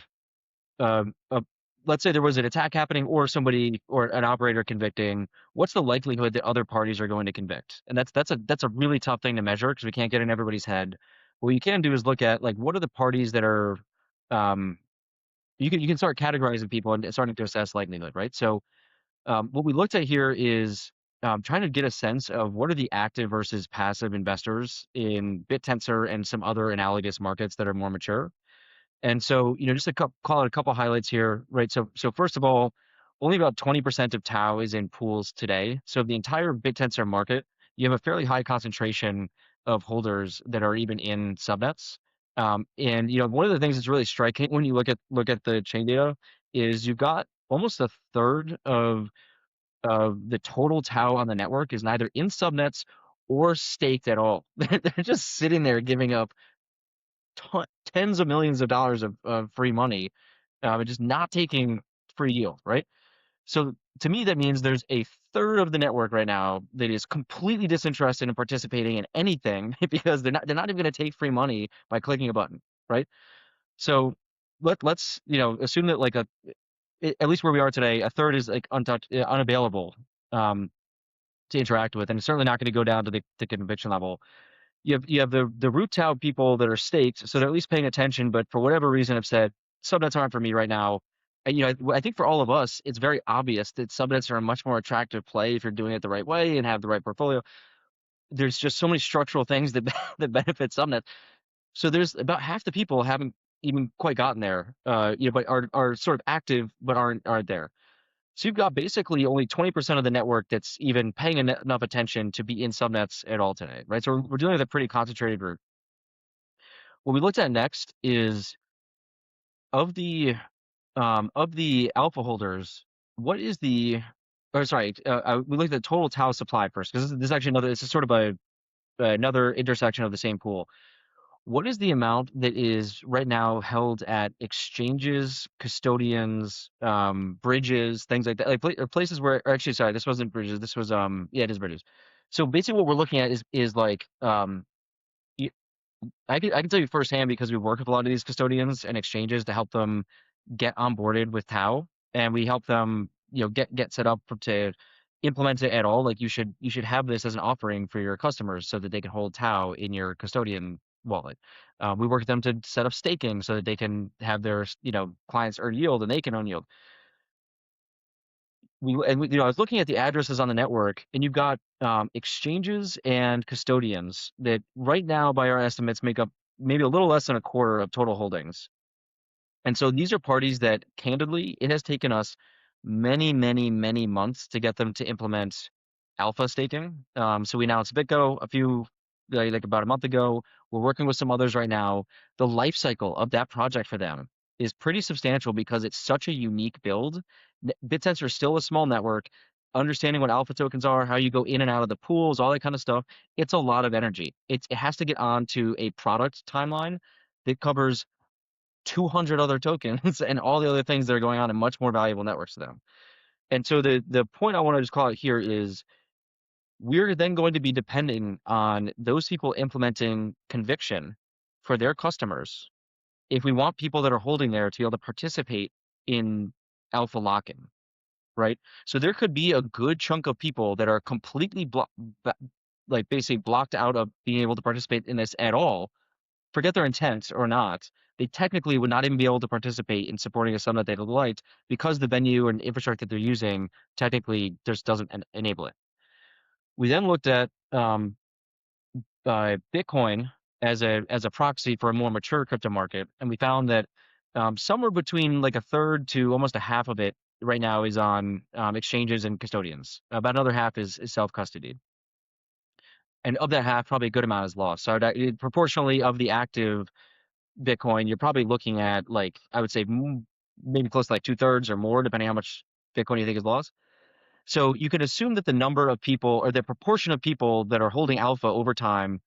S3: let's say there was an attack happening or somebody or an operator convicting. What's the likelihood that other parties are going to convict? And that's a really tough thing to measure because we can't get in everybody's head. What you can do is look at like what are the parties that are um, you can start categorizing people and starting to assess likelihood, right? So what we looked at here is trying to get a sense of what are the active versus passive investors in Bittensor and some other analogous markets that are more mature. And so, just to call out a couple highlights here, right? So first of all, only about 20% of Tau is in pools today. So the entire Bittensor market, you have a fairly high concentration of holders that are even in subnets. And one of the things that's really striking when you look at the chain data is you've got almost a third of the total Tau on the network is neither in subnets or staked at all. They're just sitting there giving up tens of millions of dollars of free money, and just not taking free yield, right? So to me, that means there's a third of the network right now that is completely disinterested in participating in anything because they're not even going to take free money by clicking a button, right? So let's assume that like at least where we are today, a third is like unavailable to interact with, and it's certainly not going to go down to the conviction level. You have the root Tau people that are staked, so they're at least paying attention, but for whatever reason have said subnets aren't for me right now. And I think for all of us, it's very obvious that subnets are a much more attractive play if you're doing it the right way and have the right portfolio. There's just so many structural things that that benefit subnets. So there's about half the people haven't even quite gotten there, but are sort of active but aren't there. So you've got basically only 20% of the network that's even paying enough attention to be in subnets at all today, right? So we're dealing with a pretty concentrated group. What we looked at next is of the Of the alpha holders, what is the, or sorry, we looked at total tau supply first, because this is actually another, this is sort of another intersection of the same pool. What is the amount that is right now held at exchanges, custodians, bridges, things like that, like places where, or actually, sorry, this wasn't bridges. This was, yeah, it is bridges. So basically, what we're looking at is like, y- I can tell you firsthand because we work with a lot of these custodians and exchanges to help them get onboarded with Tau, and we help them, get set up to implement it at all. Like you should have this as an offering for your customers so that they can hold Tau in your custodian wallet. We work with them to set up staking so that they can have their clients earn yield and they can own yield. I was looking at the addresses on the network, and you've got exchanges and custodians that right now, by our estimates, make up maybe a little less than a quarter of total holdings. And so these are parties that, candidly, it has taken us many, many, many months to get them to implement alpha staking. So we announced BitGo like about a month ago. We're working with some others right now. The life cycle of that project for them is pretty substantial because it's such a unique build. Bittensor is still a small network. Understanding what alpha tokens are, how you go in and out of the pools, all that kind of stuff, it's a lot of energy. It has to get onto a product timeline that covers 200 other tokens and all the other things that are going on in much more valuable networks to them. And so the point I want to just call out here is we're then going to be depending on those people implementing conviction for their customers if we want people that are holding there to be able to participate in alpha lock-in, right? So there could be a good chunk of people that are completely like basically blocked out of being able to participate in this at all. Forget their intent or not, they technically would not even be able to participate in supporting a subnet data light because the venue and infrastructure that they're using technically just doesn't enable it. We then looked at Bitcoin as a proxy for a more mature crypto market, and we found that somewhere between like a third to almost a half of it right now is on exchanges and custodians. About another half is self-custodied. And of that half, probably a good amount is lost. So proportionally of the active Bitcoin, you're probably looking at, like, I would say maybe close to like 2/3 or more, depending how much Bitcoin you think is lost. So you can assume that the number of people or the proportion of people that are holding alpha over time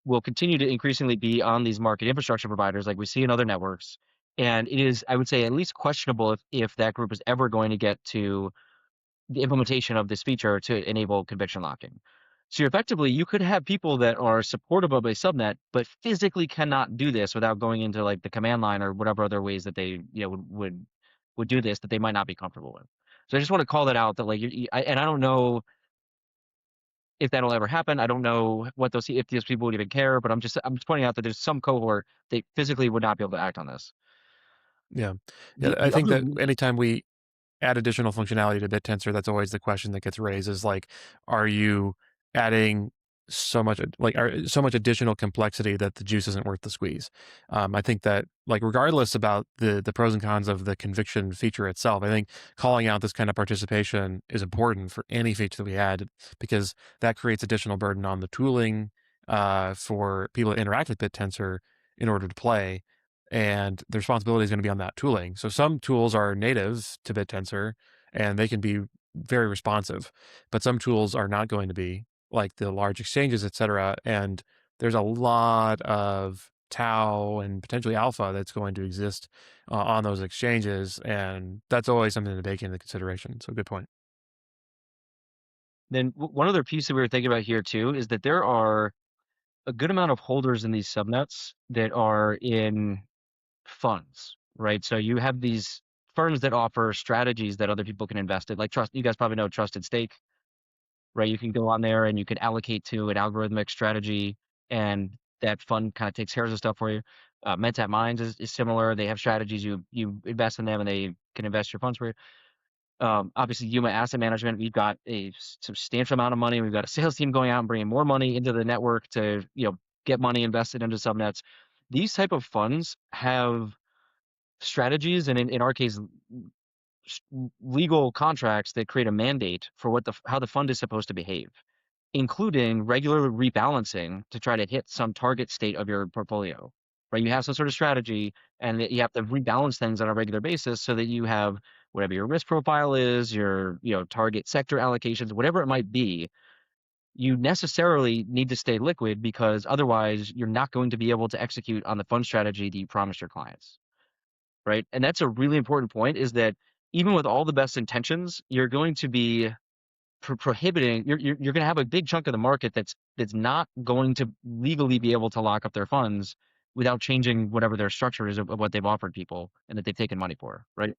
S3: will continue to increasingly be on these market infrastructure providers like we see in other networks. And it is, I would say, at least questionable if that group is ever going to get to the implementation of this feature to enable conviction locking. So effectively, you could have people that are supportive of a subnet, but physically cannot do this without going into like the command line or whatever other ways that they would do this that they might not be comfortable with. So I just want to call that out that like and I don't know if that'll ever happen. I don't know what those if these people would even care, but I'm just pointing out that there's some cohort they physically would not be able to act on this.
S1: Yeah. Yeah. I
S3: The
S1: think
S3: other
S1: that anytime we add additional functionality to BitTensor, that's always the question that gets raised is like, are you adding so much so much additional complexity that the juice isn't worth the squeeze? I think that like regardless about the pros and cons of the conviction feature itself, I think calling out this kind of participation is important for any feature that we add because that creates additional burden on the tooling for people to interact with BitTensor in order to play, and the responsibility is going to be on that tooling. So some tools are native to BitTensor and they can be very responsive, but some tools are not going to be, like the large exchanges, et cetera. And there's a lot of tau and potentially alpha that's going to exist on those exchanges, and that's always something to take into consideration. So good point.
S3: Then one other piece that we were thinking about here too is that there are a good amount of holders in these subnets that are in funds, right? So you have these firms that offer strategies that other people can invest in, like trust. You guys probably know Trusted Stake, right? You can go on there and you can allocate to an algorithmic strategy, and that fund kind of takes care of the stuff for you. Mentat Minds is similar. They have strategies. You invest in them, and they can invest your funds for you. Obviously, Yuma Asset Management, we've got a substantial amount of money. We've got a sales team going out and bringing more money into the network to get money invested into subnets. These type of funds have strategies, and in our case, legal contracts that create a mandate for how the fund is supposed to behave, including regular rebalancing to try to hit some target state of your portfolio. right? You have some sort of strategy, and you have to rebalance things on a regular basis so that you have whatever your risk profile is, your target sector allocations, whatever it might be. You necessarily need to stay liquid because otherwise you're not going to be able to execute on the fund strategy that you promised your clients, right? And that's a really important point, is that even with all the best intentions, you're going to be prohibiting, you're going to have a big chunk of the market that's not going to legally be able to lock up their funds without changing whatever their structure is of what they've offered people and that they've taken money for, right?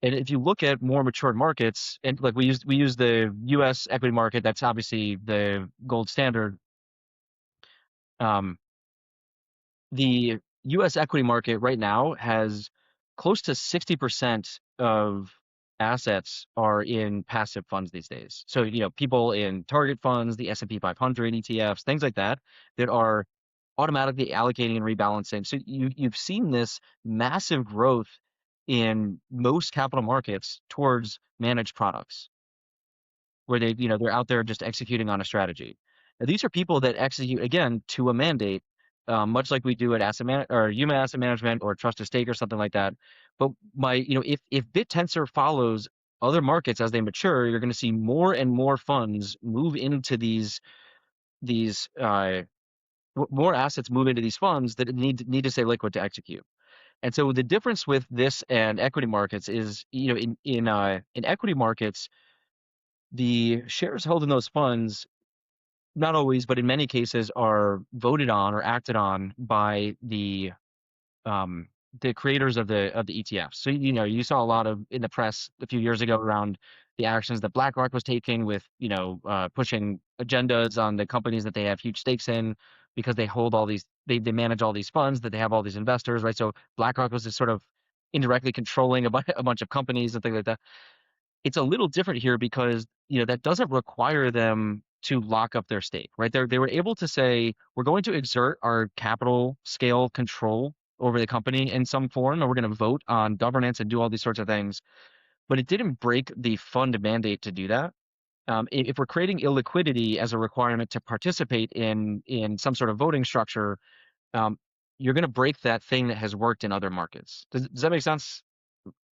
S3: And if you look at more mature markets, and like we use the U.S. equity market, that's obviously the gold standard. Um, the U.S. equity market right now has close to 60% of assets are in passive funds these days. So, people in target funds, the S&P 500 ETFs, things like that, that are automatically allocating and rebalancing. So you've seen this massive growth in most capital markets towards managed products where they're out there just executing on a strategy. Now, these are people that execute again to a mandate, much like we do at or Yuma Asset Management or Trust to Stake or something like that. But if Bittensor follows other markets as they mature, you're going to see more and more funds move into these more assets move into these funds that need to stay liquid to execute. And so the difference with this and equity markets is, in equity markets, the shares held in those funds, not always, but in many cases, are voted on or acted on by um, the creators of the ETFs. So you saw a lot of in the press a few years ago around the actions that BlackRock was taking with pushing agendas on the companies that they have huge stakes in because they hold all these they manage all these funds, that they have all these investors, right? So BlackRock was just sort of indirectly controlling a bunch of companies and things like that. It's a little different here because that doesn't require them to lock up their stake, right? They were able to say, we're going to exert our capital scale control over the company in some form, and we're going to vote on governance and do all these sorts of things. But it didn't break the fund mandate to do that. If we're creating illiquidity as a requirement to participate in some sort of voting structure, um, you're going to break that thing that has worked in other markets. Does that make sense?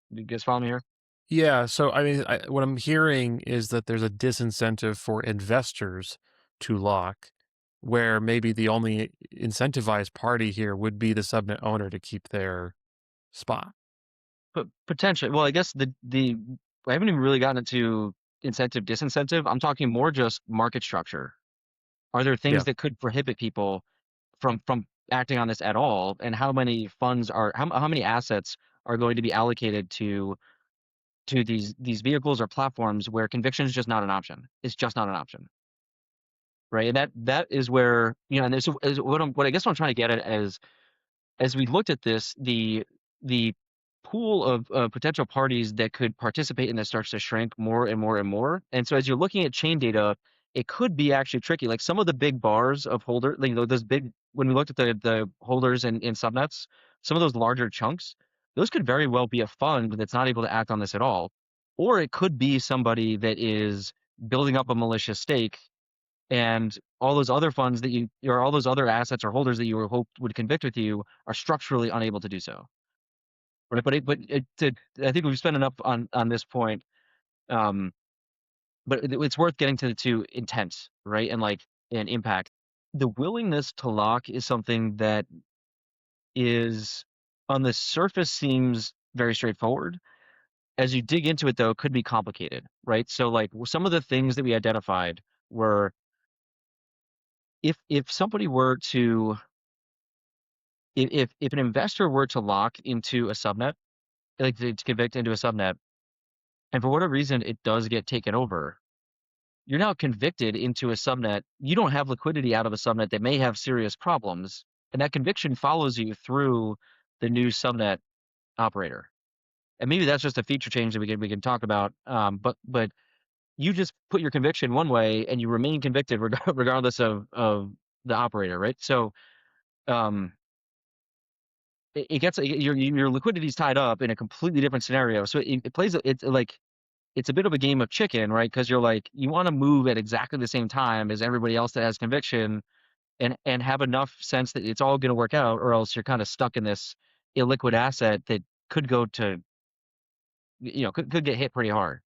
S3: You guys follow me here?
S1: Yeah. So, I mean, what I'm hearing is that there's a disincentive for investors to lock, where maybe the only incentivized party here would be the subnet owner to keep their spot.
S3: But potentially, well, I guess the I haven't even really gotten into incentive disincentive. I'm talking more just market structure. Are there things
S1: Yeah.
S3: that could prohibit people from acting on this at all? And how many funds are how many assets are going to be allocated to these vehicles or platforms where conviction is just not an option? It's just not an option, right? And that is where and this is what I guess what I'm trying to get at is, as we looked at this, the pool of potential parties that could participate in this starts to shrink more and more and more. And so as you're looking at chain data, it could be actually tricky. Like some of the big bars of holder, those big, when we looked at the holders in subnets, some of those larger chunks, those could very well be a fund that's not able to act on this at all. Or it could be somebody that is building up a malicious stake, and all those other funds or all those other assets or holders that you were hoped would convict with you are structurally unable to do so. Right? I think we've spent enough on this point. Um, but it's worth getting to intent, right? And impact. The willingness to lock is something that is, on the surface, seems very straightforward. As you dig into it, though, it could be complicated, right? So some of the things that we identified were, if somebody were to if an investor were to lock into a subnet, like to convict into a subnet, and for whatever reason it does get taken over, you're now convicted into a subnet. You don't have liquidity out of a subnet that may have serious problems, and that conviction follows you through the new subnet operator. And maybe that's just a feature change that we can talk about. But you just put your conviction one way, and you remain convicted regardless of the operator, right? So um, it gets your liquidity is tied up in a completely different scenario. So it plays it's a bit of a game of chicken, right? Because you want to move at exactly the same time as everybody else that has conviction, and have enough sense that it's all going to work out, or else you're kind of stuck in this illiquid asset that could go to, could get hit pretty hard,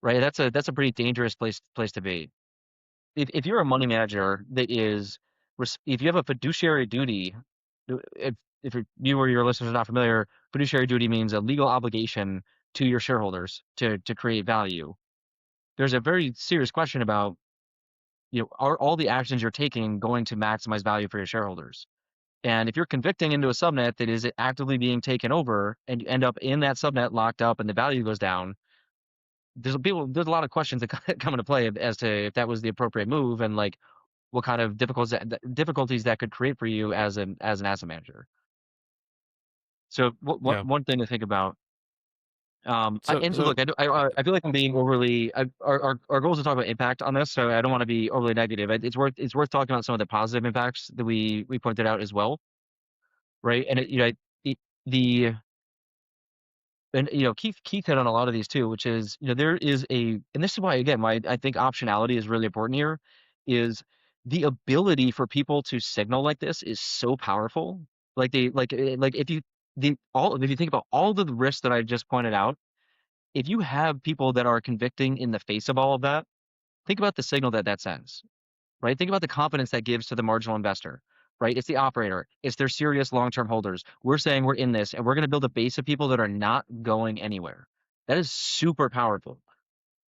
S3: right? That's a pretty dangerous place to be. If you're a money manager that is, if you have a fiduciary duty, if you or your listeners are not familiar, fiduciary duty means a legal obligation to your shareholders to create value. There's a very serious question about, are all the actions you're taking going to maximize value for your shareholders? And if you're convicting into a subnet that is actively being taken over, and you end up in that subnet locked up and the value goes down, there's a lot of questions that come into play as to if that was the appropriate move, and like what kind of difficulties that could create for you as an asset manager. So
S1: Yeah.
S3: one thing to think about.
S1: So
S3: And
S1: so
S3: look, I feel like I'm being overly. Our goal is to talk about impact on this, so I don't want to be overly negative. It's worth talking about some of the positive impacts that we pointed out as well, right? And it, the and Keith hit on a lot of these too, which is, there is and this is why, again, why I think optionality is really important here, is the ability for people to signal like this is so powerful. Like if you think about all the risks that I just pointed out, if you have people that are convicting in the face of all of that, think about the signal that sends, right? Think about the confidence that gives to the marginal investor, right? It's the operator, it's their serious long-term holders. We're saying we're in this, and we're going to build a base of people that are not going anywhere. That is super powerful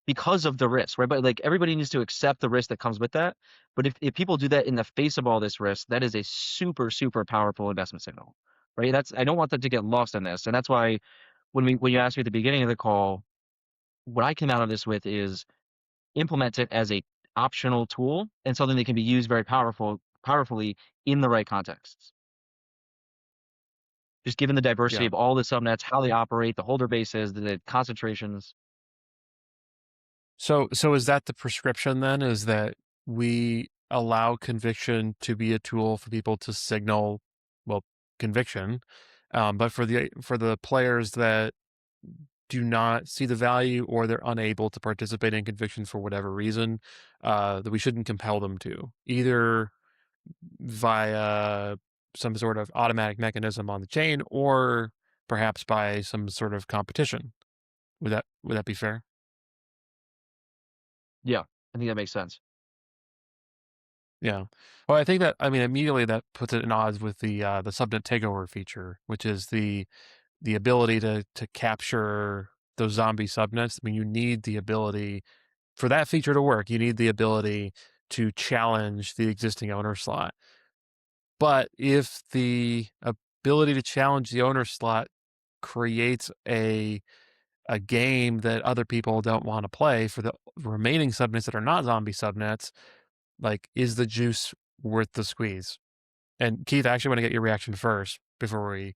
S3: because of the risk, right? But like, everybody needs to accept the risk that comes with that. But if people do that in the face of all this risk, that is a super, super powerful investment signal, right? I don't want that to get lost in this. And that's why when you asked me at the beginning of the call, what I came out of this with is implement it as a optional tool and something that can be used very powerfully in the right contexts. Just given the diversity
S1: yeah.
S3: of all the subnets, how they operate, the holder bases, the concentrations.
S1: So is that the prescription then? Is that we allow conviction to be a tool for people to signal, well, conviction, but for the players that do not see the value, or they're unable to participate in conviction for whatever reason, that we shouldn't compel them to, either via some sort of automatic mechanism on the chain, or perhaps by some sort of competition. Would that be fair?
S3: Yeah, I think that makes sense.
S1: Yeah. Well, I think that, I mean, immediately that puts it in odds with the subnet takeover feature, which is the ability to capture those zombie subnets. I mean, you need the ability for that feature to work. You need the ability to challenge the existing owner slot. But if the ability to challenge the owner slot creates a game that other people don't want to play for the remaining subnets that are not zombie subnets, like, is the juice worth the squeeze? And Keith, I actually want to get your reaction first before we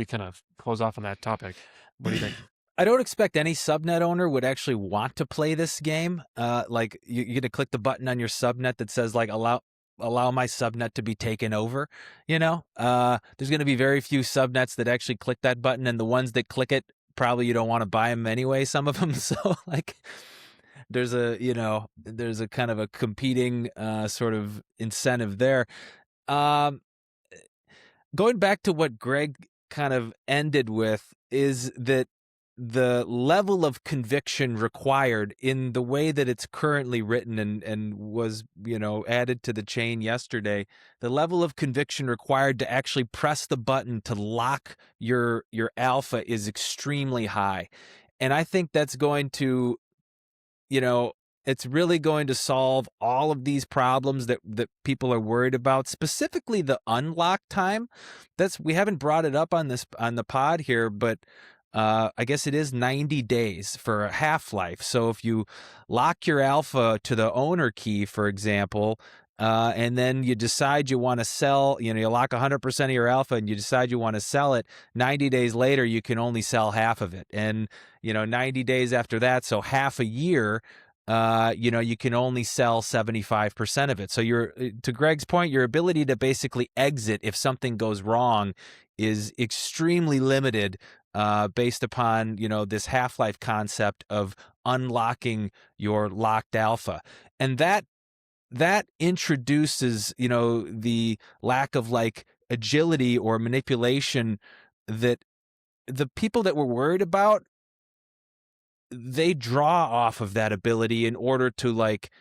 S1: kind of close off on that topic. What do you think?
S2: I don't expect any subnet owner would actually want to play this game. Like you're gonna click the button on your subnet that says like allow my subnet to be taken over. There's gonna be very few subnets that actually click that button, and the ones that click it, probably you don't want to buy them anyway. Some of them, so like there's a kind of a competing sort of incentive there. Um, Going back to what Greg kind of ended with is that the level of conviction required in the way that it's currently written and was, added to the chain yesterday, the level of conviction required to actually press the button to lock your alpha is extremely high. And I think that's going to, it's really going to solve all of these problems that people are worried about, specifically the unlock time. We haven't brought it up on the pod here, but I guess it is 90 days for a half-life. So if you lock your alpha to the owner key, for example, and then you decide you want to sell, you lock 100% of your alpha and you decide you want to sell it, 90 days later, you can only sell half of it. And, 90 days after that, so half a year, you can only sell 75% of it. So to Greg's point, your ability to basically exit if something goes wrong is extremely limited, based upon, this half-life concept of unlocking your locked alpha. And that introduces, the lack of like agility or manipulation that the people that we're worried about, they draw off of that ability in order to like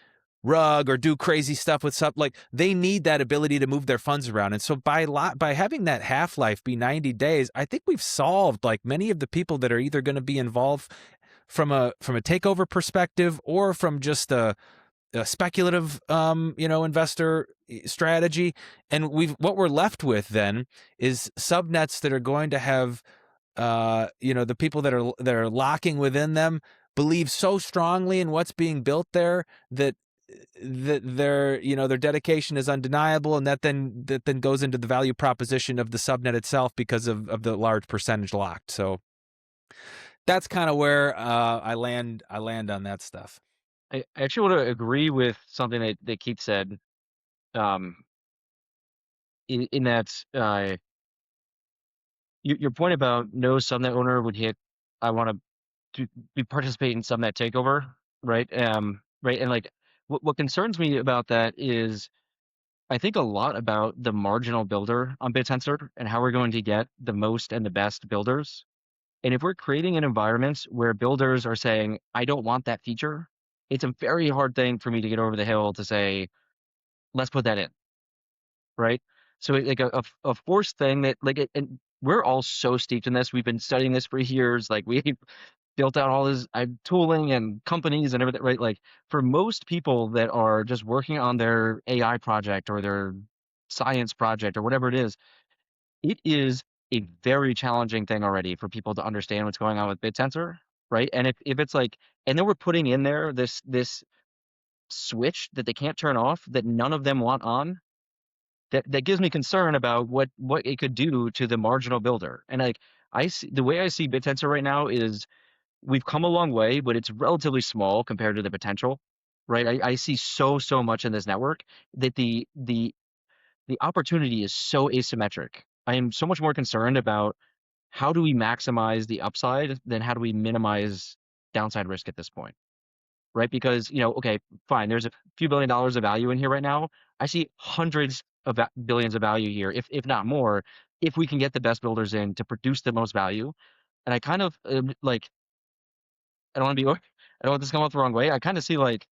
S2: rug or do crazy stuff with stuff. Like they need that ability to move their funds around. And so by having that half-life be 90 days, I think we've solved like many of the people that are either going to be involved from a takeover perspective or from just a speculative investor strategy. And what we're left with then is subnets that are going to have the people that are locking within them believe so strongly in what's being built there that their dedication is undeniable, and that then goes into the value proposition of the subnet itself because of the large percentage locked. So that's kind of where I land on that stuff.
S3: I actually want to agree with something that Keith said, um, in that your point about no subnet owner would hit. I want to be participate in subnet takeover, right? Right, and like what concerns me about that is I think a lot about the marginal builder on Bittensor and how we're going to get the most and the best builders. And if we're creating an environment where builders are saying, I don't want that feature, it's a very hard thing for me to get over the hill to say, let's put that in, right? So like a forced thing that like and we're all so steeped in this. We've been studying this for years. Like we built out all this tooling and companies and everything, right? Like for most people that are just working on their AI project or their science project or whatever it is a very challenging thing already for people to understand what's going on with Bittensor, right? And if it's like, and then we're putting in there this switch that they can't turn off that none of them want on, that gives me concern about what it could do to the marginal builder. And like I see the way I see Bittensor right now is we've come a long way, but it's relatively small compared to the potential, right? I see so much in this network that the opportunity is so asymmetric. I am so much more concerned about how do we maximize the upside than how do we minimize downside risk at this point, right? Because, okay, fine, there's a few $1 billion of value in here right now. I see hundreds of billions of value here, if not more, if we can get the best builders in to produce the most value. And I kind of like, I don't want to be, I don't want this to come out the wrong way. I kind of see like,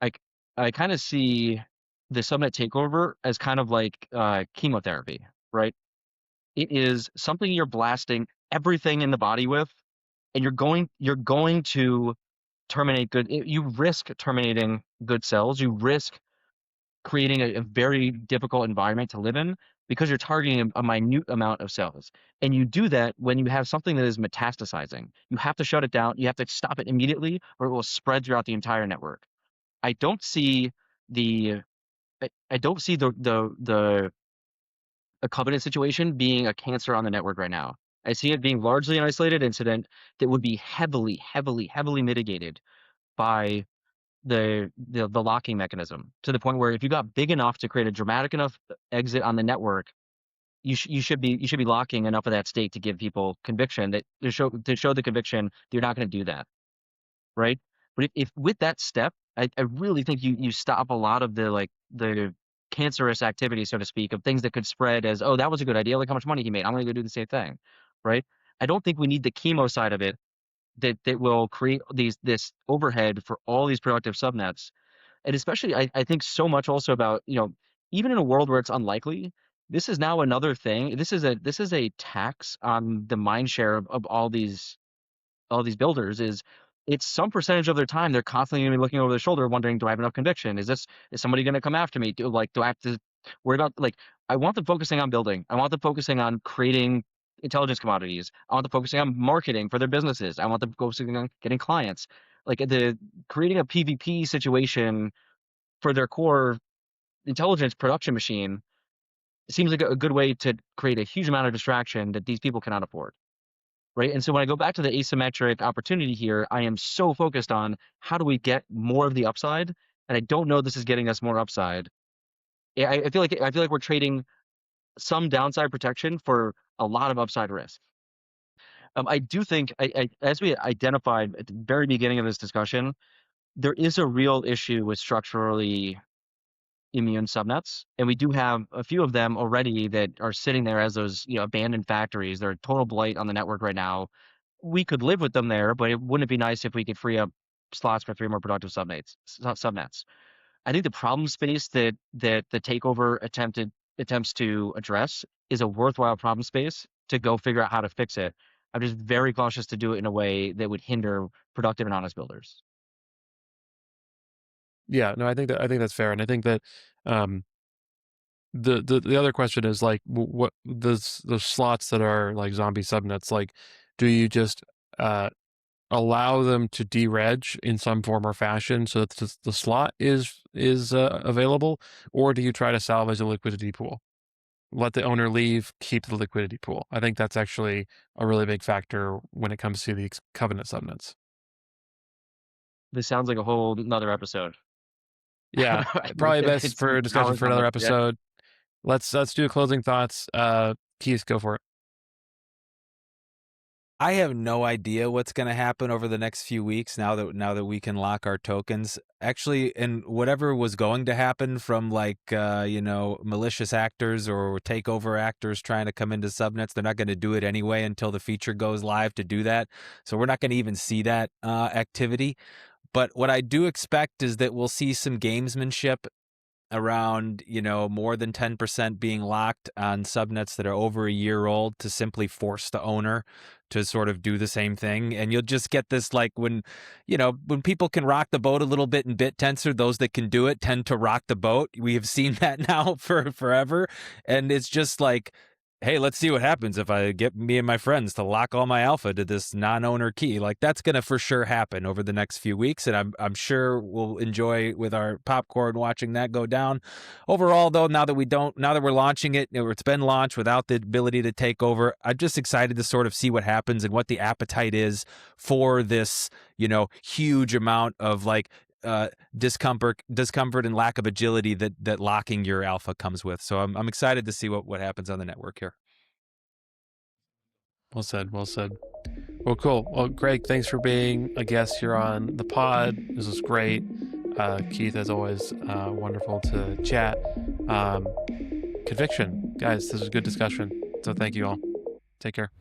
S3: I, I kind of see the Subnet takeover as kind of like chemotherapy, right? It is something you're blasting everything in the body with, and you're going to terminate good. You risk terminating good cells. You risk creating a very difficult environment to live in because you're targeting a minute amount of cells. And you do that when you have something that is metastasizing. You have to shut it down. You have to stop it immediately, or it will spread throughout the entire network. I don't see the I don't see the a covenant situation being a cancer on the network right now. I see it being largely an isolated incident that would be heavily mitigated by the locking mechanism to the point where if you got big enough to create a dramatic enough exit on the network, you should be locking enough of that state to give people conviction that to show the conviction that you're not going to do that, right? But if with that step, I really think you stop a lot of the cancerous activity, so to speak, of things that could spread as, oh, that was a good idea. Look how much money he made. I'm going to go do the same thing, right? I don't think we need the chemo side of it that will create this overhead for all these productive subnets. And especially, I think so much also about, even in a world where it's unlikely, this is now another thing. This is a tax on the mind share of all these builders. It's some percentage of their time they're constantly going to be looking over their shoulder wondering, do I have enough conviction? Is somebody going to come after me? Do I have to worry about, like, I want them focusing on building. I want them focusing on creating intelligence commodities. I want them focusing on marketing for their businesses. I want them focusing on getting clients. Like the creating a PvP situation for their core intelligence production machine seems like a good way to create a huge amount of distraction that these people cannot afford. Right. And so when I go back to the asymmetric opportunity here, I am so focused on how do we get more of the upside? And I don't know this is getting us more upside. I feel like we're trading some downside protection for a lot of upside risk. I do think, as we identified at the very beginning of this discussion, there is a real issue with structurally immune subnets, and we do have a few of them already that are sitting there as those abandoned factories. They're a total blight on the network right now. We could live with them there, but wouldn't it be nice if we could free up slots for 3 more productive subnets? I think the problem space that the takeover attempts to address is a worthwhile problem space to go figure out how to fix it. I'm just very cautious to do it in a way that would hinder productive and honest builders.
S1: Yeah, no, I think that's fair, and I think that the other question is like what those slots that are like zombie subnets, like do you just allow them to dereg in some form or fashion so that the slot is available, or do you try to salvage a liquidity pool? Let the owner leave, keep the liquidity pool. I think that's actually a really big factor when it comes to the covenant subnets.
S3: This sounds like a whole another episode.
S1: Yeah, probably best for a discussion
S3: Hours
S1: for
S3: on
S1: another
S3: this. Yeah.
S1: episode. Let's do closing thoughts. Keith, go for it.
S2: I have no idea what's going to happen over the next few weeks now that we can lock our tokens. Actually, and whatever was going to happen from like malicious actors or takeover actors trying to come into subnets, they're not going to do it anyway until the feature goes live to do that. So we're not going to even see that activity. But what I do expect is that we'll see some gamesmanship around, more than 10% being locked on subnets that are over a year old to simply force the owner to sort of do the same thing. And you'll just get this, like when people can rock the boat a little bit in Bittensor, those that can do it tend to rock the boat. We have seen that now for forever. And it's just like, hey, let's see what happens if I get me and my friends to lock all my alpha to this non-owner key. Like that's going to for sure happen over the next few weeks, and I'm sure we'll enjoy with our popcorn watching that go down. Overall, though, now that we're launching it, it's been launched without the ability to take over. I'm just excited to sort of see what happens and what the appetite is for this, huge amount of like discomfort and lack of agility that locking your alpha comes with. So I'm excited to see what happens on the network here.
S1: Well said. Well, cool. Well, Greg, thanks for being a guest here on the pod. This was great. Keith, as always, wonderful to chat. Conviction, guys, this was a good discussion. So thank you all. Take care.